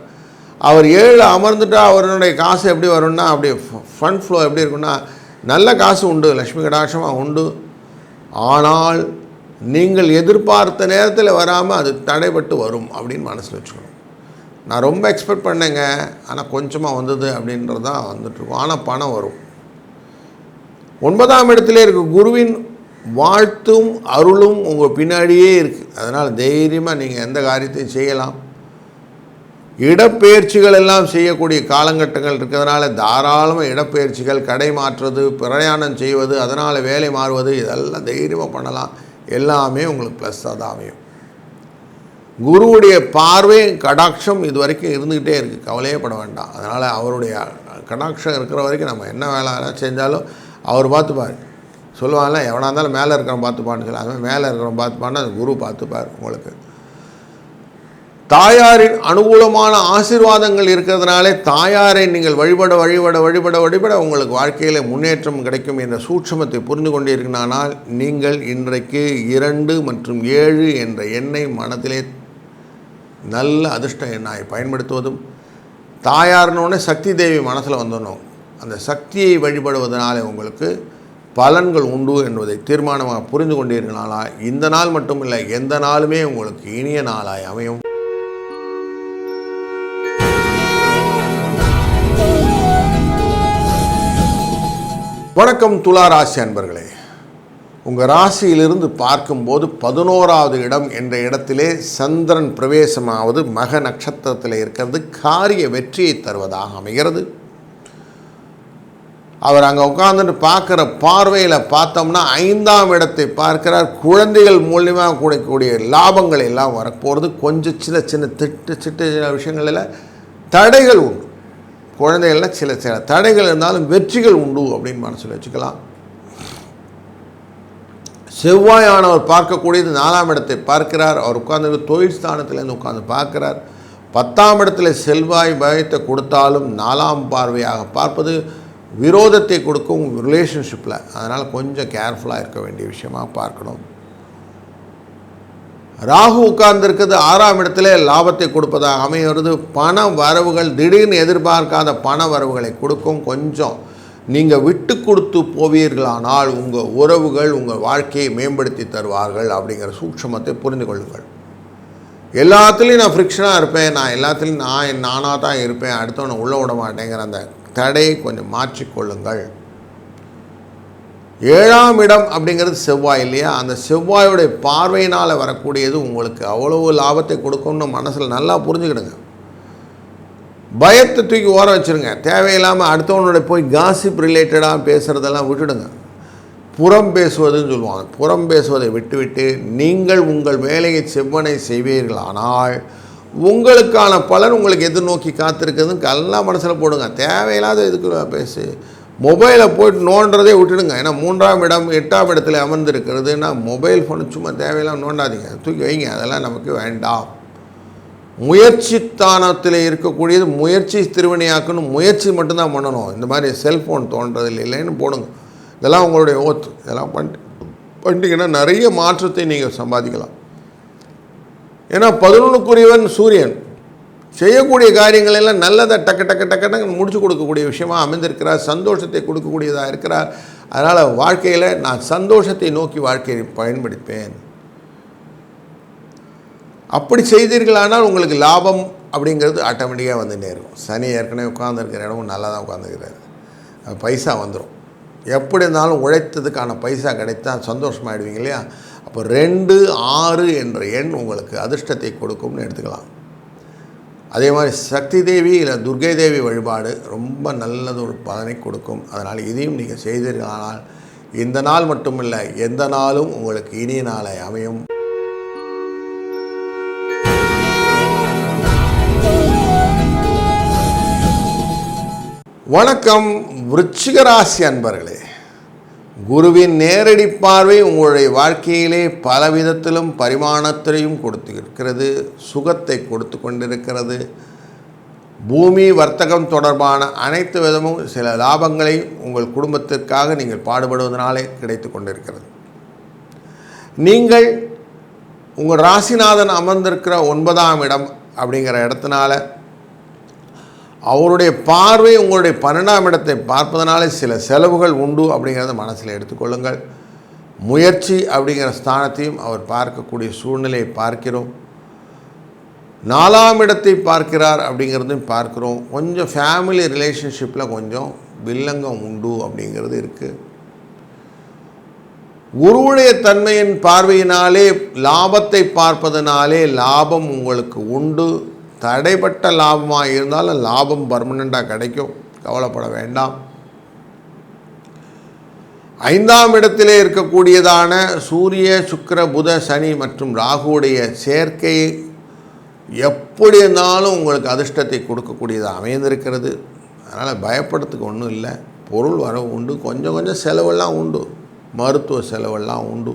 அவர் 7 அமர்ந்துட்டால் அவருடைய காசு எப்படி வரும்னா, அப்படியே ஃபண்ட் ஃப்ளோ எப்படி இருக்குன்னா, நல்ல காசு உண்டு, லக்ஷ்மி கடாட்சமாக உண்டு. ஆனால் நீங்கள் எதிர்பார்த்த நேரத்தில் வராமல் அது தடைப்பட்டு வரும் அப்படின்னு மனசில் வச்சுக்கணும். நான் ரொம்ப எக்ஸ்பெக்ட் பண்ணேங்க, ஆனால் கொஞ்சமாக வந்தது அப்படின்றது தான் வந்துட்டுருக்கும். ஆனால் பணம் வரும். 9ஆம் இடத்துல இருக்க குருவின் வாழ்த்தும் அருளும் உங்கள் பின்னாடியே இருக்குது. அதனால் தைரியமாக நீங்கள் எந்த காரியத்தையும் செய்யலாம். இடப்பெயர்ச்சிகள் எல்லாம் செய்யக்கூடிய காலகட்டங்கள் இருக்கிறதுனால தாராளமாக இடப்பெயர்ச்சிகள், கடை மாற்றுவது, பிரயாணம் செய்வது, அதனால் வேலை மாறுவது, இதெல்லாம் தைரியமாக பண்ணலாம். எல்லாமே உங்களுக்கு ப்ளஸ்ஸாக தான் அமையும். குருவுடைய பார்வை கடாட்சம் இது வரைக்கும் இருந்துக்கிட்டே இருக்குது, கவலையே பட வேண்டாம். அதனால் அவருடைய கடாட்சம் இருக்கிற வரைக்கும் நம்ம என்ன வேலை செஞ்சாலும் அவர் பார்த்துப்பார். சொல்லுவாங்கல்ல, எவனாக இருந்தாலும் மேலே இருக்கிறவன் பார்த்துப்பான்னு சொல்லி, அதுமாதிரி மேலே இருக்கிறவன் பார்த்துப்பான்னு அது குரு பார்த்துப்பார். உங்களுக்கு தாயாரின் அனுகூலமான ஆசீர்வாதங்கள் இருக்கிறதுனாலே தாயாரை நீங்கள் வழிபட வழிபட வழிபட வழிபட உங்களுக்கு வாழ்க்கையில் முன்னேற்றம் கிடைக்கும் என்ற சூட்சமத்தை புரிந்து கொண்டிருக்கிறானால் நீங்கள் இன்றைக்கு 2 மற்றும் 7 என்ற எண்ணை மனத்திலே நல்ல அதிர்ஷ்ட எண்ணாய் பயன்படுத்துவதும், தாயார்னோடனே சக்தி தேவி மனசில் வந்துடணும். அந்த சக்தியை வழிபடுவதனாலே உங்களுக்கு பலன்கள் உண்டு என்பதை தீர்மானமாக புரிந்து கொண்டிருக்கனாலா இந்த நாள் மட்டுமில்லை, எந்த நாளுமே உங்களுக்கு இனிய நாளாய் அமையும். வணக்கம் துலா ராசி அன்பர்களே. உங்கள் ராசியிலிருந்து பார்க்கும்போது 11ஆவது இடம் என்ற இடத்திலே சந்திரன் பிரவேசமாவது மக நட்சத்திரத்தில் இருக்கிறது காரிய வெற்றியை தருவதாக அமைகிறது. அவர் அங்கே உட்காந்துட்டு பார்க்குற பார்வையில் பார்த்தோம்னா 5ஆம் இடத்தை பார்க்கிறார். குழந்தைகள் மூலியமாக கூடக்கூடிய லாபங்கள் எல்லாம் வரப்போகிறது. கொஞ்சம் சின்ன சின்ன சிட்டு விஷயங்களில் தடைகள் உண்டு. குழந்தைகளில் சில தடைகள் இருந்தாலும் வெற்றிகள் உண்டு அப்படின்னு மனசில் வச்சுக்கலாம். செவ்வாயானவர் பார்க்கக்கூடியது 4ஆம் இடத்தை பார்க்கிறார். அவர் உட்கார்ந்து தொழில் ஸ்தானத்திலேருந்து உட்கார்ந்து பார்க்கிறார். 10ஆம் இடத்துல செல்வாய் பயத்தை கொடுத்தாலும் 4ஆம் பார்வையாக பார்ப்பது விரோதத்தை கொடுக்கும் ரிலேஷன்ஷிப்பில். அதனால் கொஞ்சம் கேர்ஃபுல்லாக இருக்க வேண்டிய விஷயமாக பார்க்கணும். ராகு உட்கார்ந்துருக்கிறது 6ஆம் இடத்துல லாபத்தை கொடுப்பதாக அமைகிறது. பண வரவுகள் திடீர்னு எதிர்பார்க்காத பண வரவுகளை கொடுக்கும். கொஞ்சம் நீங்கள் விட்டு கொடுத்து போவீர்களானால் உங்கள் உறவுகள் உங்கள் வாழ்க்கையை மேம்படுத்தி தருவார்கள் அப்படிங்கிற சூட்சமத்தை புரிந்து கொள்ளுங்கள். எல்லாத்துலேயும் நான் ஃப்ரிக்ஷனாக இருப்பேன், நான் எல்லாத்துலேயும் நானாக தான் இருப்பேன், அடுத்தவனை உள்ளே விட மாட்டேங்கிற அந்த தடையை கொஞ்சம் மாற்றிக்கொள்ளுங்கள். 7ஆம் இடம் அப்படிங்கிறது செவ்வாய் இல்லையா? அந்த செவ்வாயுடைய பார்வையினால் வரக்கூடியது உங்களுக்கு அவ்வளவு லாபத்தை கொடுக்கும்னு மனசில் நல்லா புரிஞ்சுக்கிடுங்க. பயத்தை தூக்கி ஓர வச்சுருங்க. தேவையில்லாமல் அடுத்தவனுடைய போய் காசிப் ரிலேட்டடாக பேசுகிறதெல்லாம் விட்டுடுங்க. புறம் பேசுவதுன்னு சொல்லுவாங்க. புறம் பேசுவதை விட்டுவிட்டு நீங்கள் உங்கள் வேலையை செவ்வனை செய்வீர்களானால் உங்களுக்கான பலன் உங்களுக்கு எதிர்நோக்கி காத்திருக்குதுன்னு எல்லாம் மனசில் போடுங்க. தேவையில்லாத இதுக்கு பேசு. மொபைலை போய்ட்டு நோண்டுறதே விட்டுடுங்க. ஏன்னா 3ஆம் இடம் 8ஆம் இடத்துல அமர்ந்திருக்கிறதுனா மொபைல் ஃபோனு சும்மா தேவையில்லாமல் நோண்டாதீங்க, தூக்கி வைங்க. அதெல்லாம் நமக்கு வேண்டாம். முயற்சி ஸ்தானத்தில் இருக்கக்கூடியது முயற்சி திருவினையாக்குன்னு முயற்சி மட்டும்தான் பண்ணணும். இந்த மாதிரி செல்ஃபோன் தோன்றது இல்லைன்னு போடுங்க. இதெல்லாம் உங்களுடைய ஓத்து. இதெல்லாம் பண்ணிட்டீங்கன்னா நிறைய மாற்றத்தை நீங்கள் சம்பாதிக்கலாம். ஏன்னா 11க்குரியவன் சூரியன். செய்யக்கூடிய காரியங்கள் எல்லாம் நல்லதை டக்கு டக்கு டக்கு முடிச்சு கொடுக்கக்கூடிய விஷயமாக அமைந்திருக்கிறார். சந்தோஷத்தை கொடுக்கக்கூடியதாக இருக்கிறார். அதனால் வாழ்க்கையில் நான் சந்தோஷத்தை நோக்கி வாழ்க்கையை பயன்படுத்தேன். அப்படி செய்தீர்களானால் உங்களுக்கு லாபம் அப்படிங்கிறது ஆட்டோமேட்டிக்காக வந்துட்டே இருக்கும். சனி ஏற்கனவே உட்காந்துருக்கிற இடமும் நல்லா தான் உட்காந்துருக்கிறாரு. பைசா வந்துடும். எப்படி இருந்தாலும் உழைத்ததுக்கான பைசா கிடைத்தா சந்தோஷமாகிடுவீங்க இல்லையா? அப்போ 2, 6 என்ற எண் உங்களுக்கு அதிர்ஷ்டத்தை கொடுக்கும்னு எடுத்துக்கலாம். அதே மாதிரி சக்தி தேவி இல்லை துர்கை தேவி வழிபாடு ரொம்ப நல்லது ஒரு பலனை கொடுக்கும். அதனால் இதையும் நீங்கள் செய்தீர்களானால் இந்த நாள் மட்டுமில்லை, எந்த நாளும் உங்களுக்கு இனிய நாளை அமையும். வணக்கம் விருச்சிக ராசி அன்பர்களே. குருவின் நேரடி பார்வை உங்களுடைய வாழ்க்கையிலே பல விதத்திலும் பரிமாணத்திலையும் கொடுத்து இருக்கிறது, சுகத்தை கொடுத்து கொண்டிருக்கிறது. பூமி வர்த்தகம் தொடர்பான அனைத்து விதமும் சில லாபங்களை உங்கள் குடும்பத்திற்காக நீங்கள் பாடுபடுவதனாலே கிடைத்து கொண்டிருக்கிறது. நீங்கள் உங்கள் ராசிநாதன் அமர்ந்திருக்கிற 9ஆம் இடம் அப்படிங்கிற இடத்தினால அவருடைய பார்வை உங்களுடைய 12ஆம் இடத்தை பார்ப்பதனாலே சில செலவுகள் உண்டு அப்படிங்கிறத மனசில் எடுத்துக்கொள்ளுங்கள். முயற்சி அப்படிங்கிற ஸ்தானத்தையும் அவர் பார்க்கக்கூடிய சூழ்நிலையை பார்க்கிறோம். 4ஆம் இடத்தை பார்க்கிறார் அப்படிங்கிறதையும் பார்க்குறோம். கொஞ்சம் ஃபேமிலி ரிலேஷன்ஷிப்பில் கொஞ்சம் வில்லங்கம் உண்டு அப்படிங்கிறது இருக்குது. குருவுடைய தன்மையின் பார்வையினாலே லாபத்தை பார்ப்பதனாலே லாபம் உங்களுக்கு உண்டு. தடைப்பட்ட லாபமாக இருந்தாலும் லாபம் பர்மனெண்ட்டாக கிடைக்கும், கவலைப்பட வேண்டாம். 5ஆம் இடத்திலே இருக்கக்கூடியதான சூரிய சுக்கிர புத சனி மற்றும் ராகுவுடைய சேர்க்கை எப்படி இருந்தாலும் உங்களுக்கு அதிர்ஷ்டத்தை கொடுக்கக்கூடியதாக அமைந்திருக்கிறது. அதனால் பயப்படுறதுக்கு ஒன்றும் இல்லை. பொருள் வரவு உண்டு, கொஞ்சம் கொஞ்சம் செலவெல்லாம் உண்டு, மருத்துவ செலவெல்லாம் உண்டு,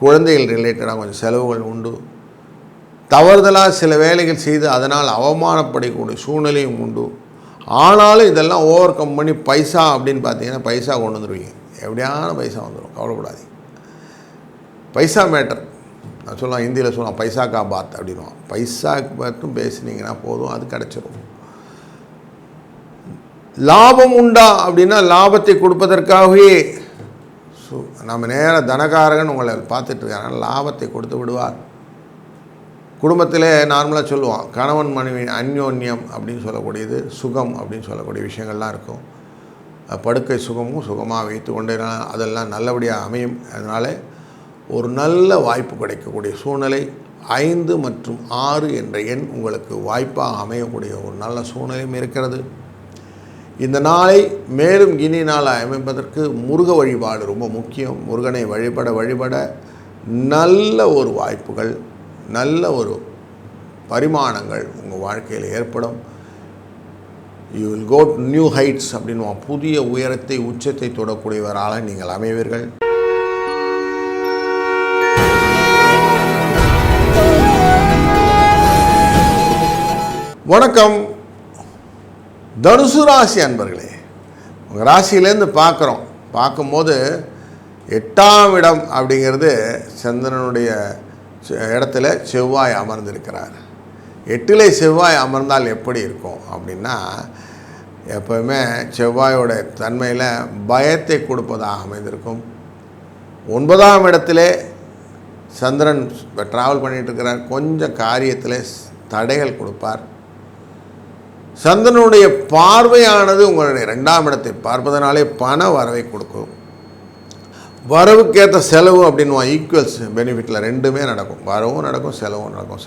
குழந்தைகள் ரிலேட்டடாக கொஞ்சம் செலவுகள் உண்டு. தவறுதலாக சில வேலைகள் செய்து அதனால் அவமானப்படக்கூடிய சூழ்நிலையும் உண்டு. ஆனாலும் இதெல்லாம் ஓவர் கம் பண்ணி பைசா அப்படின்னு பார்த்தீங்கன்னா பைசா கொண்டு வந்துடுவீங்க. எப்படியான பைசா வந்துடும், கவலைப்படாதீங்க. பைசா மேட்டர் நான் சொல்லுவேன், ஹிந்தியில் சொல்லுவேன் பைசா கா பாத் அப்படின்வான். பைசாக்கு மட்டும் பேசுனீங்கன்னா போதும், அது கிடச்சிரும். லாபம் உண்டா அப்படின்னா லாபத்தை கொடுப்பதற்காகவே நம்ம நேராக தனகாரகன் உங்களை பார்த்துட்ருக்காங்க, லாபத்தை கொடுத்து விடுவார். குடும்பத்தில் நார்மலாக சொல்லுவான் கணவன் மனைவி அந்யோன்யம் அப்படின்னு சொல்லக்கூடியது, சுகம் அப்படின்னு சொல்லக்கூடிய விஷயங்கள்லாம் இருக்கும். படுக்கை சுகமும் சுகமாக வைத்து கொண்டு அதெல்லாம் நல்லபடியாக அமையும். அதனால் ஒரு நல்ல வாய்ப்பு கிடைக்கக்கூடிய சூழ்நிலை 5 மற்றும் 6 என்ற எண் உங்களுக்கு வாய்ப்பாக அமையக்கூடிய ஒரு நல்ல சூழ்நிலையும் இருக்கிறது. இந்த நாளை மேலும் இனி நாளாக அமைப்பதற்கு முருக வழிபாடு ரொம்ப முக்கியம். முருகனை வழிபட நல்ல ஒரு வாய்ப்புகள், நல்ல ஒரு பரிமாணங்கள் உங்கள் வாழ்க்கையில் ஏற்படும். You will go to new heights அப்படின்னு புதிய உயரத்தை உச்சத்தை தொடக்கூடியவரால் நீங்கள் அமைவீர்கள். வணக்கம் தனுசு ராசி அன்பர்களே. உங்கள் ராசியிலேருந்து பார்க்கும்போது 8ஆம் இடம் அப்படிங்கிறது சந்திரனுடைய இடத்துல செவ்வாய் அமர்ந்திருக்கிறார். 8ல் செவ்வாய் அமர்ந்தால் எப்படி இருக்கும் அப்படின்னா, எப்போவுமே செவ்வாயோட தன்மையில் பயத்தை கொடுப்பதாக அமைந்திருக்கும். 9ஆம் இடத்துல சந்திரன் ட்ராவல் பண்ணிகிட்ருக்கிறார். கொஞ்சம் காரியத்தில் தடைகள் கொடுப்பார். சந்திரனுடைய பார்வையானது உங்களுடைய 2ஆம் இடத்தை பார்ப்பதனாலே பண வரவை கொடுக்கும். வரவுக்கேற்ற செலவு அப்படின்னு ஈக்குவல்ஸ் பெனிஃபிட்டில் 2மே நடக்கும். வரவும் நடக்கும், செலவும் நடக்கும்.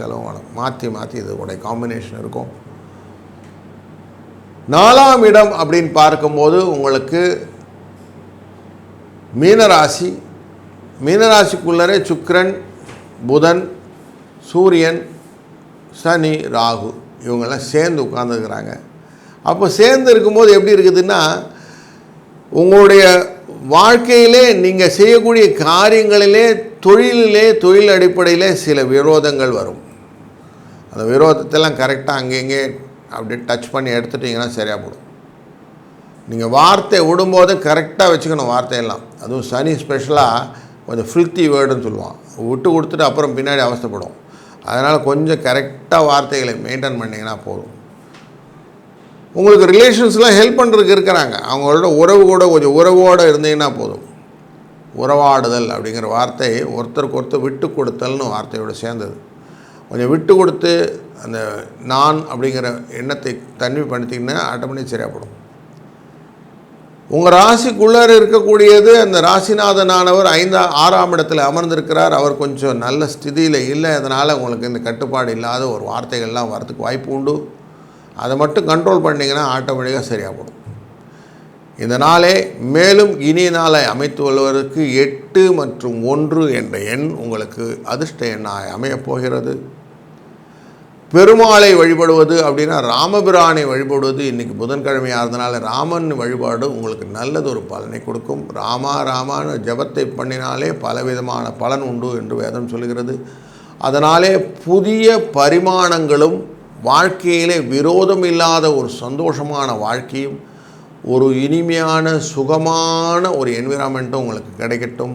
மாற்றி இதோடைய காம்பினேஷன் இருக்கும். 4ஆம் இடம் அப்படின்னு பார்க்கும்போது உங்களுக்கு மீனராசிக்குள்ளரே சுக்கிரன், புதன், சூரியன், சனி, ராகு இவங்கெல்லாம் சேர்ந்து உட்கார்ந்துருக்கிறாங்க. அப்போ சேர்ந்து இருக்கும்போது எப்படி இருக்குதுன்னா, உங்களுடைய வாழ்க்கையிலே நீங்கள் செய்யக்கூடிய காரியங்களிலே தொழில் அடிப்படையிலே சில விரோதங்கள் வரும். அந்த விரோதத்தெல்லாம் கரெக்டாக அங்கங்கே அப்படி டச் பண்ணி எடுத்துட்டிங்கன்னா சரியாக போடும். நீங்கள் வார்த்தை விடும்போது கரெக்டாக வச்சுக்கணும் வார்த்தையெல்லாம். அதுவும் சனி ஸ்பெஷலாக கொஞ்சம் ஃபில்த்தி வேர்டுன்னு சொல்லுவான். விட்டு கொடுத்துட்டு அப்புறம் பின்னாடி அவஸ்தைப்படும். அதனால் கொஞ்சம் கரெக்டாக வார்த்தைகளை மெயின்டைன் பண்ணிங்கன்னா போதும். உங்களுக்கு ரிலேஷன்ஸ்லாம் ஹெல்ப் பண்ணுறதுக்கு இருக்கிறாங்க. அவங்களோட கொஞ்சம் உறவோடு இருந்தீங்கன்னா போதும். உறவாடுதல் அப்படிங்கிற வார்த்தை ஒருத்தருக்கு ஒருத்தர் விட்டு கொடுத்தல்னு வார்த்தையோடு சேர்ந்தது. கொஞ்சம் விட்டு கொடுத்து அந்த நான் அப்படிங்கிற எண்ணத்தை தனிமைப்படுத்திங்கன்னா ஆட்டோமேட்டிக் சரியாகப்படும். உங்கள் ராசிக்குள்ளார இருக்கக்கூடியது அந்த ராசிநாதனானவர் 6ஆம் இடத்துல அமர்ந்திருக்கிறார். அவர் கொஞ்சம் நல்ல ஸ்திதியில் இல்லை. அதனால் உங்களுக்கு இந்த கட்டுப்பாடு இல்லாத ஒரு வார்த்தைகள்லாம் வரதுக்கு வாய்ப்பு உண்டு. அதை மட்டும் கண்ட்ரோல் பண்ணிங்கன்னா ஆட்டோமேட்டிக்காக சரியாகப்படும். இந்த நாளே மேலும் இனிய நாளை அமைத்து கொள்வதற்கு 8 மற்றும் 1 என்ற எண் உங்களுக்கு அதிர்ஷ்ட எண்ணாக அமையப் போகிறது. பெருமாளை வழிபடுவது அப்படின்னா ராமபிரானை வழிபடுவது. இன்றைக்கி புதன்கிழமையாக இருந்தனால ராமன் வழிபாடு உங்களுக்கு நல்லது ஒரு பலனை கொடுக்கும். ராமான்னு ஜபத்தை பண்ணினாலே பலவிதமான பலன் உண்டு என்று வேதம் சொல்கிறது. அதனாலே புதிய பரிமாணங்களும் வாழ்க்கையிலே விரோதம் இல்லாத ஒரு சந்தோஷமான வாழ்க்கையும் ஒரு இனிமையான சுகமான ஒரு என்விரான்மெண்ட்டும் உங்களுக்கு கிடைக்கட்டும்.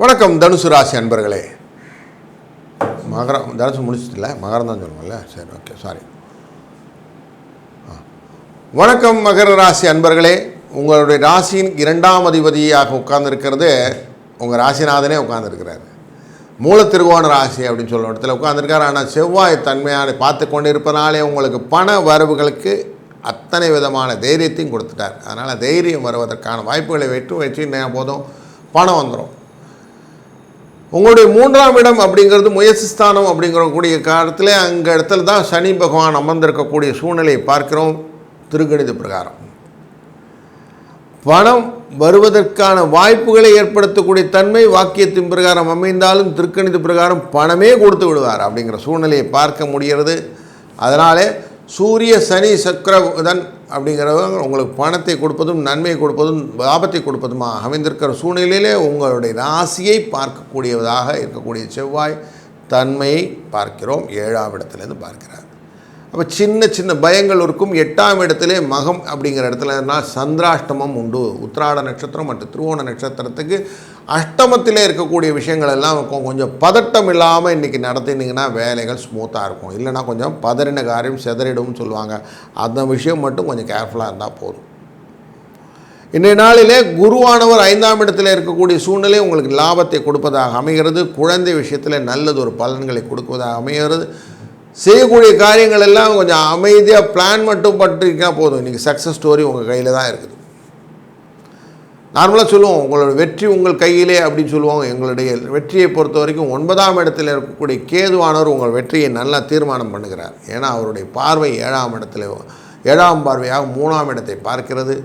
வணக்கம் தனுசு ராசி அன்பர்களே. தனுசு முடிச்சிட்டில்ல, மகரம் தான் சொல்லுவோம்ல, சரி ஓகே சாரி. வணக்கம் மகர ராசி அன்பர்களே. உங்களுடைய ராசியின் 2ஆம் அதிபதியாக உட்கார்ந்துருக்கிறது உங்கள் ராசிநாதனே உட்கார்ந்துருக்கிறார். மூலத்திருவோண ராசி அப்படின்னு சொல்கிற இடத்துல உட்கார்ந்துருக்கார். ஆனால் செவ்வாய் தன்மையான பார்த்து கொண்டு இருப்பதனாலே உங்களுக்கு பண வரவுகளுக்கு அத்தனை விதமான தைரியத்தையும் கொடுத்துட்டார். அதனால் தைரியம் வருவதற்கான வாய்ப்புகளை வச்சு போதும் பணம் வந்துடும். உங்களுடைய 3ஆம் இடம் அப்படிங்கிறது முயற்சி ஸ்தானம் அப்படிங்கிறக்கூடிய காலத்தில் அங்கே இடத்துல தான் சனி பகவான் அமர்ந்திருக்கக்கூடிய சூழ்நிலையை பார்க்கிறோம். திருக்கணித பிரகாரம் பணம் வருவதற்கான வாய்ப்புகளை ஏற்படுத்தக்கூடிய தன்மை வாக்கியத்தின் பிரகாரம் அமைந்தாலும் திருக்கணித பிரகாரம் பணமே கொடுத்து விடுவார் அப்படிங்கிற சூழ்நிலையை பார்க்க முடிகிறது. அதனாலே சூரிய சனி சக்கர புதன் அப்படிங்கிறவங்க உங்களுக்கு பணத்தை கொடுப்பதும் நன்மையை கொடுப்பதும் லாபத்தை கொடுப்பதுமாக அமைந்திருக்கிற சூழ்நிலையிலே உங்களுடைய ராசியை பார்க்கக்கூடியதாக இருக்கக்கூடிய செவ்வாய் தன்மையை பார்க்கிறோம். 7ஆம் இடத்துலேருந்து பார்க்கிறார். அப்போ சின்ன சின்ன பயங்கள் இருக்கும். 8ஆம் இடத்திலே மகம் அப்படிங்கிற இடத்துல சந்திராஷ்டமம் உண்டு. உத்திராட நட்சத்திரம் மற்றும் திருவோண நட்சத்திரத்துக்கு அஷ்டமத்திலே இருக்கக்கூடிய விஷயங்கள் எல்லாம் கொஞ்சம் பதட்டம் இல்லாமல் இன்றைக்கி நடத்தினீங்கன்னா வேலைகள் ஸ்மூத்தாக இருக்கும். இல்லைனா கொஞ்சம் பதறின காரியம் செதறிடும்னு சொல்லுவாங்க. அந்த விஷயம் மட்டும் கொஞ்சம் கேர்ஃபுல்லாக இருந்தால் போதும். இன்றைய நாளிலே குருவானவர் 5ஆம் இடத்தில் இருக்கக்கூடிய சூழ்நிலை உங்களுக்கு லாபத்தை கொடுப்பதாக அமைகிறது. குழந்தை விஷயத்தில் நல்லது ஒரு பலன்களை கொடுப்பதாக அமைகிறது. செய்யக்கூடிய காரியங்கள் எல்லாம் கொஞ்சம் அமைதியாக பிளான் மட்டும் பண்ணிட்டீங்கன்னா போதும். இன்றைக்கி சக்ஸஸ் ஸ்டோரி உங்கள் கையில் தான் இருக்குது. நார்மலாக சொல்லுவோம் உங்களோட வெற்றி உங்கள் கையிலே அப்படின்னு சொல்லுவோம். எங்களுடைய வெற்றியை பொறுத்த வரைக்கும் 9ஆம் இடத்தில் இருக்கக்கூடிய கேதுவானவர் உங்கள் வெற்றியை நல்லா தீர்மானம் பண்ணுகிறார். ஏன்னா அவருடைய பார்வை 7ஆம் இடத்துல 7ஆம் பார்வையாக 3ஆம் இடத்தை பார்க்கிறது.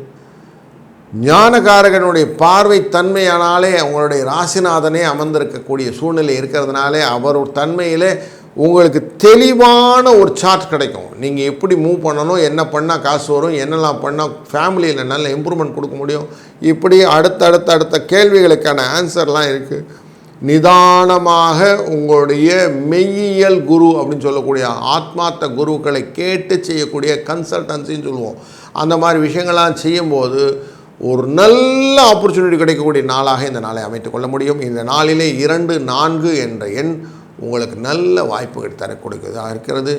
ஞானகாரகனுடைய பார்வை தன்மையானாலே உங்களுடைய ராசிநாதனே அமர்ந்திருக்கக்கூடிய சூழ்நிலை இருக்கிறதுனாலே அவர் தன்மையிலே உங்களுக்கு தெளிவான ஒரு சார்ட் கிடைக்கும். நீங்கள் எப்படி மூவ் பண்ணணும், என்ன பண்ணால் காசு வரும், என்னெல்லாம் பண்ணால் ஃபேமிலியில் நல்ல இம்ப்ரூவ்மெண்ட் கொடுக்க முடியும், இப்படி அடுத்த கேள்விகளுக்கான ஆன்சர்லாம் இருக்குது. நிதானமாக உங்களுடைய மெய்யியல் குரு அப்படின்னு சொல்லக்கூடிய ஆத்மார்த்த குருக்களை கேட்டு செய்யக்கூடிய கன்சல்டன்சின்னு சொல்லுவோம். அந்த மாதிரி விஷயங்கள்லாம் செய்யும்போது ஒரு நல்ல ஆப்பர்ச்சுனிட்டி கிடைக்கக்கூடிய நாளாக இந்த நாளை அமைத்துக் கொள்ள முடியும். இந்த நாளிலே 2, 4 என்ற எண் உங்களுக்கு நல்ல வாய்ப்புகள் தரக்கூடியதாக இருக்கிறது.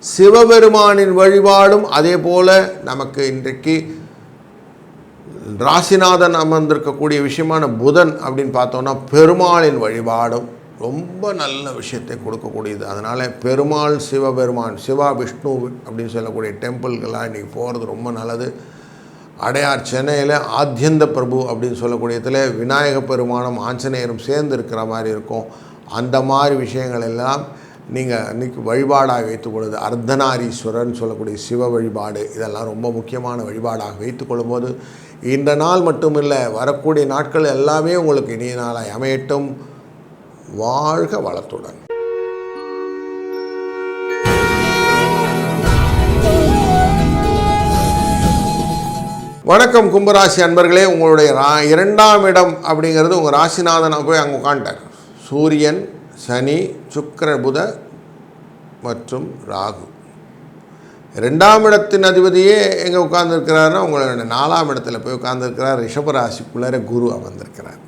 சிவபெருமானின் வழிபாடும் அதே போல் நமக்கு இன்றைக்கு ராசிநாதன் அமர்ந்திருக்கக்கூடிய விஷயமான புதன் அப்படின்னு பார்த்தோன்னா பெருமாளின் வழிபாடும் ரொம்ப நல்ல விஷயத்தை கொடுக்கக்கூடியது. அதனால் பெருமாள் சிவபெருமான் சிவா விஷ்ணு அப்படின்னு சொல்லக்கூடிய டெம்பிள்கெல்லாம் இன்றைக்கி போகிறது ரொம்ப நல்லது. அடையார் சென்னையில் ஆத்யந்த பிரபு அப்படின்னு சொல்லக்கூடியதில் விநாயக பெருமானும் ஆஞ்சநேயரும் சேர்ந்து இருக்கிற மாதிரி இருக்கும். அந்த மாதிரி விஷயங்கள் எல்லாம் நீங்கள் இன்றைக்கி வழிபாடாக வைத்துக்கொள்வது அர்த்தநாரீஸ்வரன் சொல்லக்கூடிய சிவ வழிபாடு இதெல்லாம் ரொம்ப முக்கியமான வழிபாடாக வைத்துக்கொள்ளும்போது இந்த நாள் மட்டுமில்லை வரக்கூடிய நாட்கள் எல்லாமே உங்களுக்கு இனிய நாளாய் அமையட்டும். வாழ்க வளத்துடன். வணக்கம் கும்பராசி அன்பர்களே. உங்களுடைய 2ஆம் இடம் அப்படிங்கிறது உங்கள் ராசிநாதனை போய் அங்கே உட்காந்துட்டார். சூரியன் சனி சுக்கிர புத மற்றும் ராகு 2ஆம் இடத்தின் அதிபதியே எங்கே உட்கார்ந்துருக்கிறாருன்னா உங்களுடைய 4ஆம் இடத்துல போய் உட்கார்ந்துருக்கிறார். ரிஷபராசிக்குள்ளார குரு அமர்ந்திருக்கிறார்.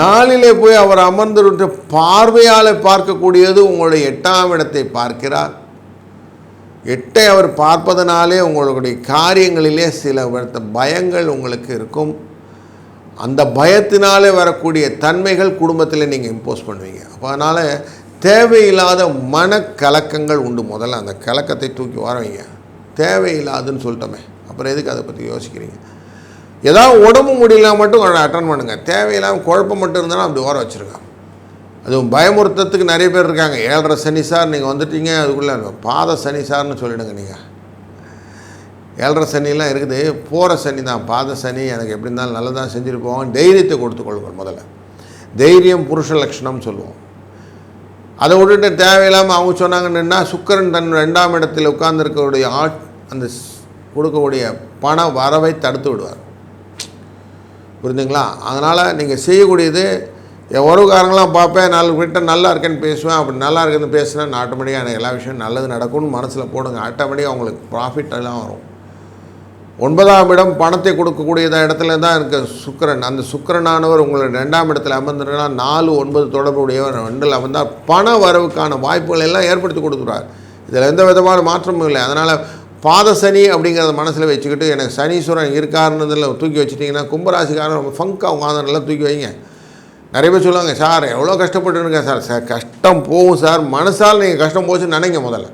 4லே போய் அவர் அமர்ந்துவிட்டு பார்வையால் பார்க்கக்கூடியது உங்களுடைய 8ஆம் இடத்தை பார்க்கிறார். 8ஐ அவர் பார்ப்பதனாலே உங்களுடைய காரியங்களிலே சில பயங்கள் உங்களுக்கு இருக்கும். அந்த பயத்தினாலே வரக்கூடிய தன்மைகள் குடும்பத்தில் நீங்கள் இம்போஸ் பண்ணுவீங்க. அப்போ அதனால் தேவையில்லாத மனக்கலக்கங்கள் உண்டு. முதல்ல அந்த கலக்கத்தை தூக்கி வரவீங்க. தேவையில்லாதுன்னு சொல்லிட்டோமே, அப்புறம் எதுக்கு அதை பற்றி யோசிக்கிறீங்க? ஏதாவது உடம்பு முடியல மட்டும் அட்டன் பண்ணுங்கள். தேவையில்லாமல் குழப்பம் மட்டும் இருந்தாலும் அப்படி ஓர வச்சுருங்க. அதுவும் பயமுறுத்தத்துக்கு நிறைய பேர் இருக்காங்க. 7.5 சனி சார் நீங்கள் வந்துட்டீங்க, அதுக்குள்ளே பாத சனி சார்னு சொல்லிவிடுங்க. நீங்கள் 7.5 சனிலாம் இருக்குது, போகிற சனி தான். பாத சனி எனக்கு எப்படி இருந்தாலும் நல்லதாக செஞ்சுட்டு போவோம். தைரியத்தை கொடுத்துக்கொள்ளுங்கள். முதல்ல தைரியம் புருஷ லட்சணம்னு சொல்லுவோம். அதை விட்டுட்டு தேவையில்லாமல் அவங்க சொன்னாங்கன்னா சுக்கிரன் தன் 2ஆம் இடத்தில் உட்கார்ந்துருக்கக்கூடிய அந்த கொடுக்கக்கூடிய பண வரவை தடுத்து விடுவார். புரிஞ்சுங்களா? அதனால் நீங்கள் செய்யக்கூடியது, என் உறவுக்காரங்களாம் பார்ப்பேன், 4 கிட்ட நல்லா இருக்கேன்னு பேசுவேன். அப்படி நல்லா இருக்குன்னு பேசுனா ஆட்டோமேட்டிக்காக எனக்கு எல்லா விஷயம் நல்லது நடக்கும்னு மனசில் போடுங்க. ஆட்டோமேட்டிக்காக உங்களுக்கு ப்ராஃபிட் எல்லாம் வரும். 9ஆம் இடம் பணத்தை கொடுக்கக்கூடிய இடத்துல தான் இருக்க சுக்கிரன். அந்த சுக்கிரனானவர் உங்களை 2ஆம் இடத்துல அமர்ந்துருன்னா 4, 9 தொடர்புடையவர் 2ல் அமர்ந்தால் பண வரவுக்கான வாய்ப்புகள் எல்லாம் ஏற்படுத்தி கொடுக்குறார். இதில் எந்த விதமான மாற்றமும் இல்லை. அதனால் பாத சனி அப்படிங்கிறத மனசில் வச்சுக்கிட்டு எனக்கு சனீஸ்வரன் இருக்காருன்றதில் தூக்கி வச்சுட்டிங்கன்னா கும்பராசிக்காரன் ரொம்ப ஃபங்காக உட்காந்து நல்லா தூக்கி வைங்க. நிறைய பேர் சொல்லுவாங்க, சார் எவ்வளோ கஷ்டப்பட்டுருக்கேன் சார். கஷ்டம் போகும் சார், மனசால் நீங்கள் கஷ்டம் போச்சுன்னு நினைங்க. முதல்ல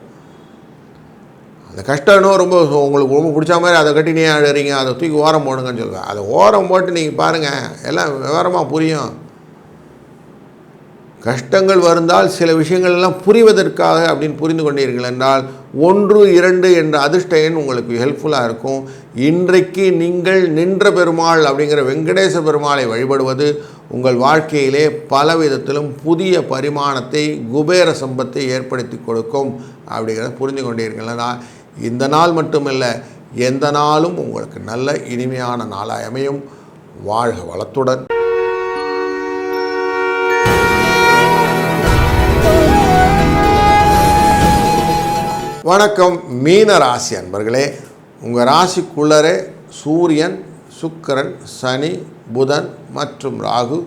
அந்த கஷ்டம்னு ரொம்ப உங்களுக்கு ரொம்ப பிடிச்ச மாதிரி அதை கட்டி நீ அழுறீங்க, அதை தூக்கி ஓரம் போடுங்கன்னு சொல்லுவேன். அதை ஓரம் போட்டு நீங்கள் பாருங்கள், எல்லாம் விவரமாக புரியும். கஷ்டங்கள் வருந்தால் சில விஷயங்கள் எல்லாம் புரிவதற்காக அப்படின்னு புரிந்து கொண்டீர்கள் என்றால் 1, 2 என்ற அதிர்ஷ்ட எண் உங்களுக்கு ஹெல்ப்ஃபுல்லாக இருக்கும். இன்றைக்கு நீங்கள் நின்ற பெருமாள் அப்படிங்கிற வெங்கடேச பெருமாளை வழிபடுவது உங்கள் வாழ்க்கையிலே பல விதத்திலும் புதிய பரிமாணத்தை, குபேர சம்பத்தை ஏற்படுத்தி கொடுக்கும் அப்படிங்கிறத புரிந்து கொண்டீர்கள்னா இந்த நாள் மட்டுமில்லை, எந்த நாளும் உங்களுக்கு நல்ல இனிமையான நாளாய் அமையும். வாழ்க வளத்துடன். வணக்கம் மீன ராசி அன்பர்களே. உங்கள் ராசிக்குள்ளரே சூரியன், சுக்கிரன், சனி, புதன் மற்றும் ராகு.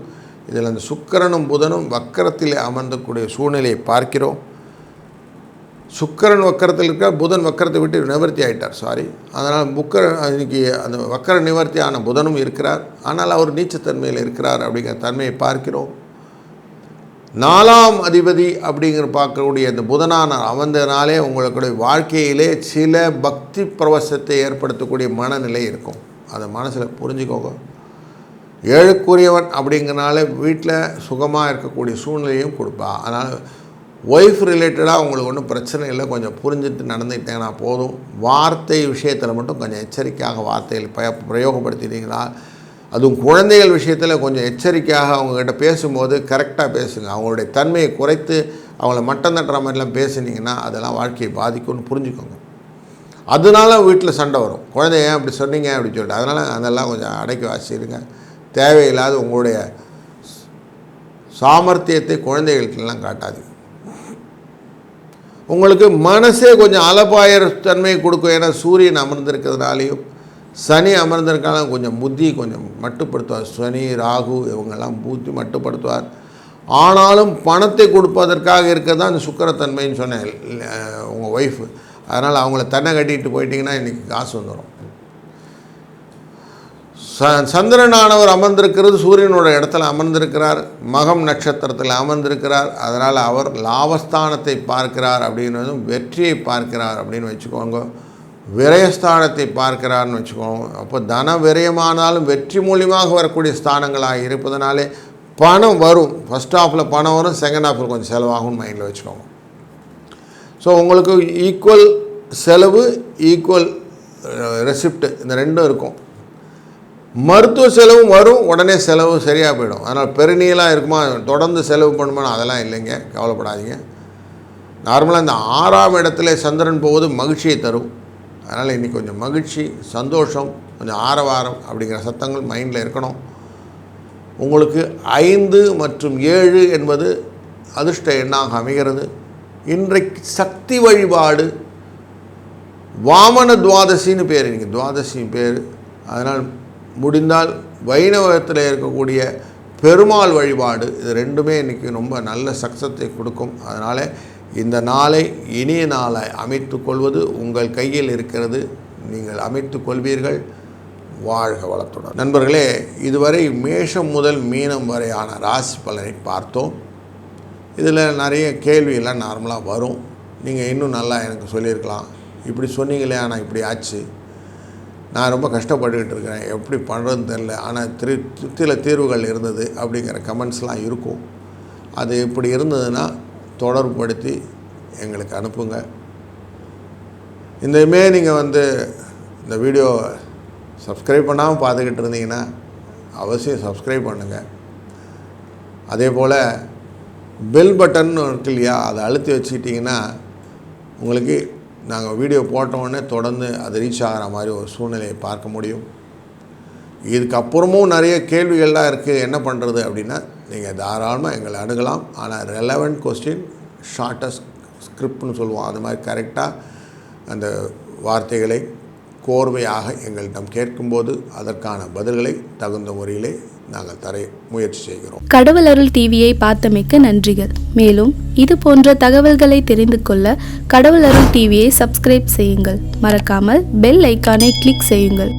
இதில் அந்த சுக்கிரனும் புதனும் வக்கரத்தில் அமர்ந்தக்கூடிய சூழ்நிலையை பார்க்கிறோம். சுக்கிரன் வக்கரத்தில் இருக்கார், புதன் வக்கரத்தை விட்டு நிவர்த்தி ஆகிட்டார். அதனால் இன்னைக்கு அந்த வக்கர நிவர்த்தியான புதனும் இருக்கிறார். ஆனால் அவர் நீச்சத்தன்மையில் இருக்கிறார் அப்படிங்கிற தன்மையை பார்க்கிறோம். 4ஆம் அதிபதி அப்படிங்கிற பார்க்கக்கூடிய இந்த புதனான அமர்ந்தனாலே உங்களுடைய வாழ்க்கையிலே சில பக்தி பிரவசத்தை ஏற்படுத்தக்கூடிய மனநிலை இருக்கும். அதை மனசில் புரிஞ்சுக்கோங்க. 7க்குரியவன் அப்படிங்கிறனால வீட்டில் சுகமாக இருக்கக்கூடிய சூழ்நிலையும் கொடுப்பா. அதனால் ஒய்ஃப் ரிலேட்டடாக உங்களுக்கு ஒன்றும் பிரச்சனை இல்லை, கொஞ்சம் புரிஞ்சுட்டு நடந்துக்கிட்டேங்கன்னா போதும். வார்த்தை விஷயத்தில் மட்டும் கொஞ்சம் எச்சரிக்கையாக வார்த்தைகள் பிரயோகப்படுத்திட்டீங்கன்னா, அதுவும் குழந்தைகள் விஷயத்தில் கொஞ்சம் எச்சரிக்கையாக அவங்கக்கிட்ட பேசும்போது கரெக்டாக பேசுங்க. அவங்களுடைய தன்மையை குறைத்து அவங்கள மட்டம் தட்டுற மாதிரிலாம் பேசுனீங்கன்னா அதெல்லாம் வாழ்க்கையை பாதிக்கும்னு புரிஞ்சுக்கோங்க. அதனால வீட்டில் சண்டை வரும். குழந்தை ஏன் அப்படி சொன்னீங்க அப்படின்னு சொல்லிட்டு, அதனால் அதெல்லாம் கொஞ்சம் அடக்கி வாசிடுங்க. தேவையில்லாத உங்களுடைய சாமர்த்தியத்தை குழந்தைகளுக்கெல்லாம் காட்டாது. உங்களுக்கு மனசே கொஞ்சம் அலபாயர் தன்மையை கொடுக்கும். ஏன்னா சூரியன் அமர்ந்திருக்கிறதுனாலையும் சனி அமர்ந்திருக்காலும் கொஞ்சம் புத்தி கொஞ்சம் மட்டுப்படுத்துவார். சனி, ராகு இவங்கெல்லாம் புத்தி மட்டுப்படுத்துவார். ஆனாலும் பணத்தை கொடுப்பதற்காக இருக்க தான் அந்த சுக்கிரத்தன்மைன்னு சொன்னேன் உங்கள் ஒய்ஃபு. அதனால் அவங்கள தன்னை கட்டிட்டு போயிட்டிங்கன்னா இன்றைக்கி காசு வந்துடும். சந்திரனானவர் அமர்ந்திருக்கிறது சூரியனோட இடத்துல அமர்ந்திருக்கிறார், மகம் நட்சத்திரத்தில் அமர்ந்திருக்கிறார். அதனால் அவர் லாபஸ்தானத்தை பார்க்கிறார் அப்படின்றதும் வெற்றியை பார்க்கிறார் அப்படின்னு வச்சுக்கோங்க. விரயஸ்தானத்தை பார்க்கிறார்னு வச்சுக்கோங்க. அப்போ தன விரயமானாலும் வெற்றி மூலியமாக வரக்கூடிய ஸ்தானங்களாக இருப்பதனாலே பணம் வரும். ஃபஸ்ட் ஹாஃபில் பணம் வரும், செகண்ட் ஹாஃபில் கொஞ்சம் செலவாகும் மைண்டில் வச்சுக்கோங்க. ஸோ உங்களுக்கு ஈக்குவல் செலவு, ஈக்குவல் ரெசிப்ட், இந்த ரெண்டும் இருக்கும். மருத்துவ செலவும் வரும், உடனே செலவு சரியாக போயிடும். அதனால் பெருநீளாக இருக்குமா, தொடர்ந்து செலவு பண்ணுமா, அதெல்லாம் இல்லைங்க, கவலைப்படாதீங்க. நார்மலாக இந்த 6ஆம் இடத்துல சந்திரன் போவது மகிழ்ச்சியை தரும். அதனால் இன்றைக்கி கொஞ்சம் மகிழ்ச்சி, சந்தோஷம், கொஞ்சம் ஆரவாரம் அப்படிங்கிற சத்தங்கள் மைண்டில் இருக்கணும். உங்களுக்கு 5 மற்றும் 7 என்பது அதிர்ஷ்ட எண்ணாக அமைகிறது. இன்றைக்கு சக்தி வழிபாடு, வாமன துவாதசின்னு பேர், இன்றைக்கி துவாதசி பேர். அதனால் முடிந்தால் வைணவத்தில் இருக்கக்கூடிய பெருமாள் வழிபாடு, இது ரெண்டுமே இன்றைக்கி ரொம்ப நல்ல சக்ஸத்தை கொடுக்கும். அதனால் இந்த நாளை இனிய நாளை அமைத்து கொள்வது உங்கள் கையில் இருக்கிறது. நீங்கள் அமைத்து கொள்வீர்கள். வாழ்க வளத்துடன். நண்பர்களே, இதுவரை மேஷம் முதல் மீனம் வரையான ராசி பலனை பார்த்தோம். இதில் நிறைய கேள்வியெல்லாம் நார்மலாக வரும். நீங்கள் இன்னும் நல்லா எனக்கு சொல்லியிருக்கலாம், இப்படி சொன்னீங்களே ஆனால் இப்படி ஆச்சு, நான் ரொம்ப கஷ்டப்பட்டுக்கிட்டு இருக்கிறேன், எப்படி பண்ணுறதுன்னு தெரில, ஆனால் சில தீர்வுகள் இருந்தது அப்படிங்கிற கமெண்ட்ஸ்லாம் இருக்கும். அது இப்படி இருந்ததுன்னா தொடர்புபடுத்தி எங்களுக்கு அனுப்புங்க. இந்தமே நீங்கள் இந்த வீடியோ சப்ஸ்கிரைப் பண்ணாமல் பார்த்துக்கிட்டு இருந்தீங்கன்னா அவசியம் சப்ஸ்கிரைப் பண்ணுங்கள். அதே போல் பெல் பட்டன் இருக்கு இல்லையா, அதை அழுத்தி வச்சுக்கிட்டிங்கன்னா உங்களுக்கு நாங்கள் வீடியோ போட்டோடனே தொடர்ந்து அது ரீச் ஆகிற மாதிரி ஒரு சூழ்நிலையை பார்க்க முடியும். இதுக்கப்புறமும் நிறைய கேள்விகள்லாம் இருக்குது, என்ன பண்ணுறது அப்படின்னா நீங்கள் தாராளமாக எங்களை அணுகலாம். ஆனால் ரெலவெண்ட் கொஸ்டின், ஷார்ட்டஸ்ட் ஸ்கிரிப்ட்னு சொல்லுவோம், அது மாதிரி கரெக்டாக அந்த வார்த்தைகளை கோர்வையாக எங்களிடம் கேட்கும்போது அதற்கான பதில்களை தகுந்த முறையிலே நாங்கள் தர முயற்சி செய்கிறோம். கடவுள் அருள் டிவியை பார்த்தமைக்கு நன்றிகள். மேலும் இது போன்ற தகவல்களை தெரிந்து கொள்ள கடவுள் அருள் டிவியை சப்ஸ்கிரைப் செய்யுங்கள். மறக்காமல் பெல் ஐக்கானை கிளிக் செய்யுங்கள்.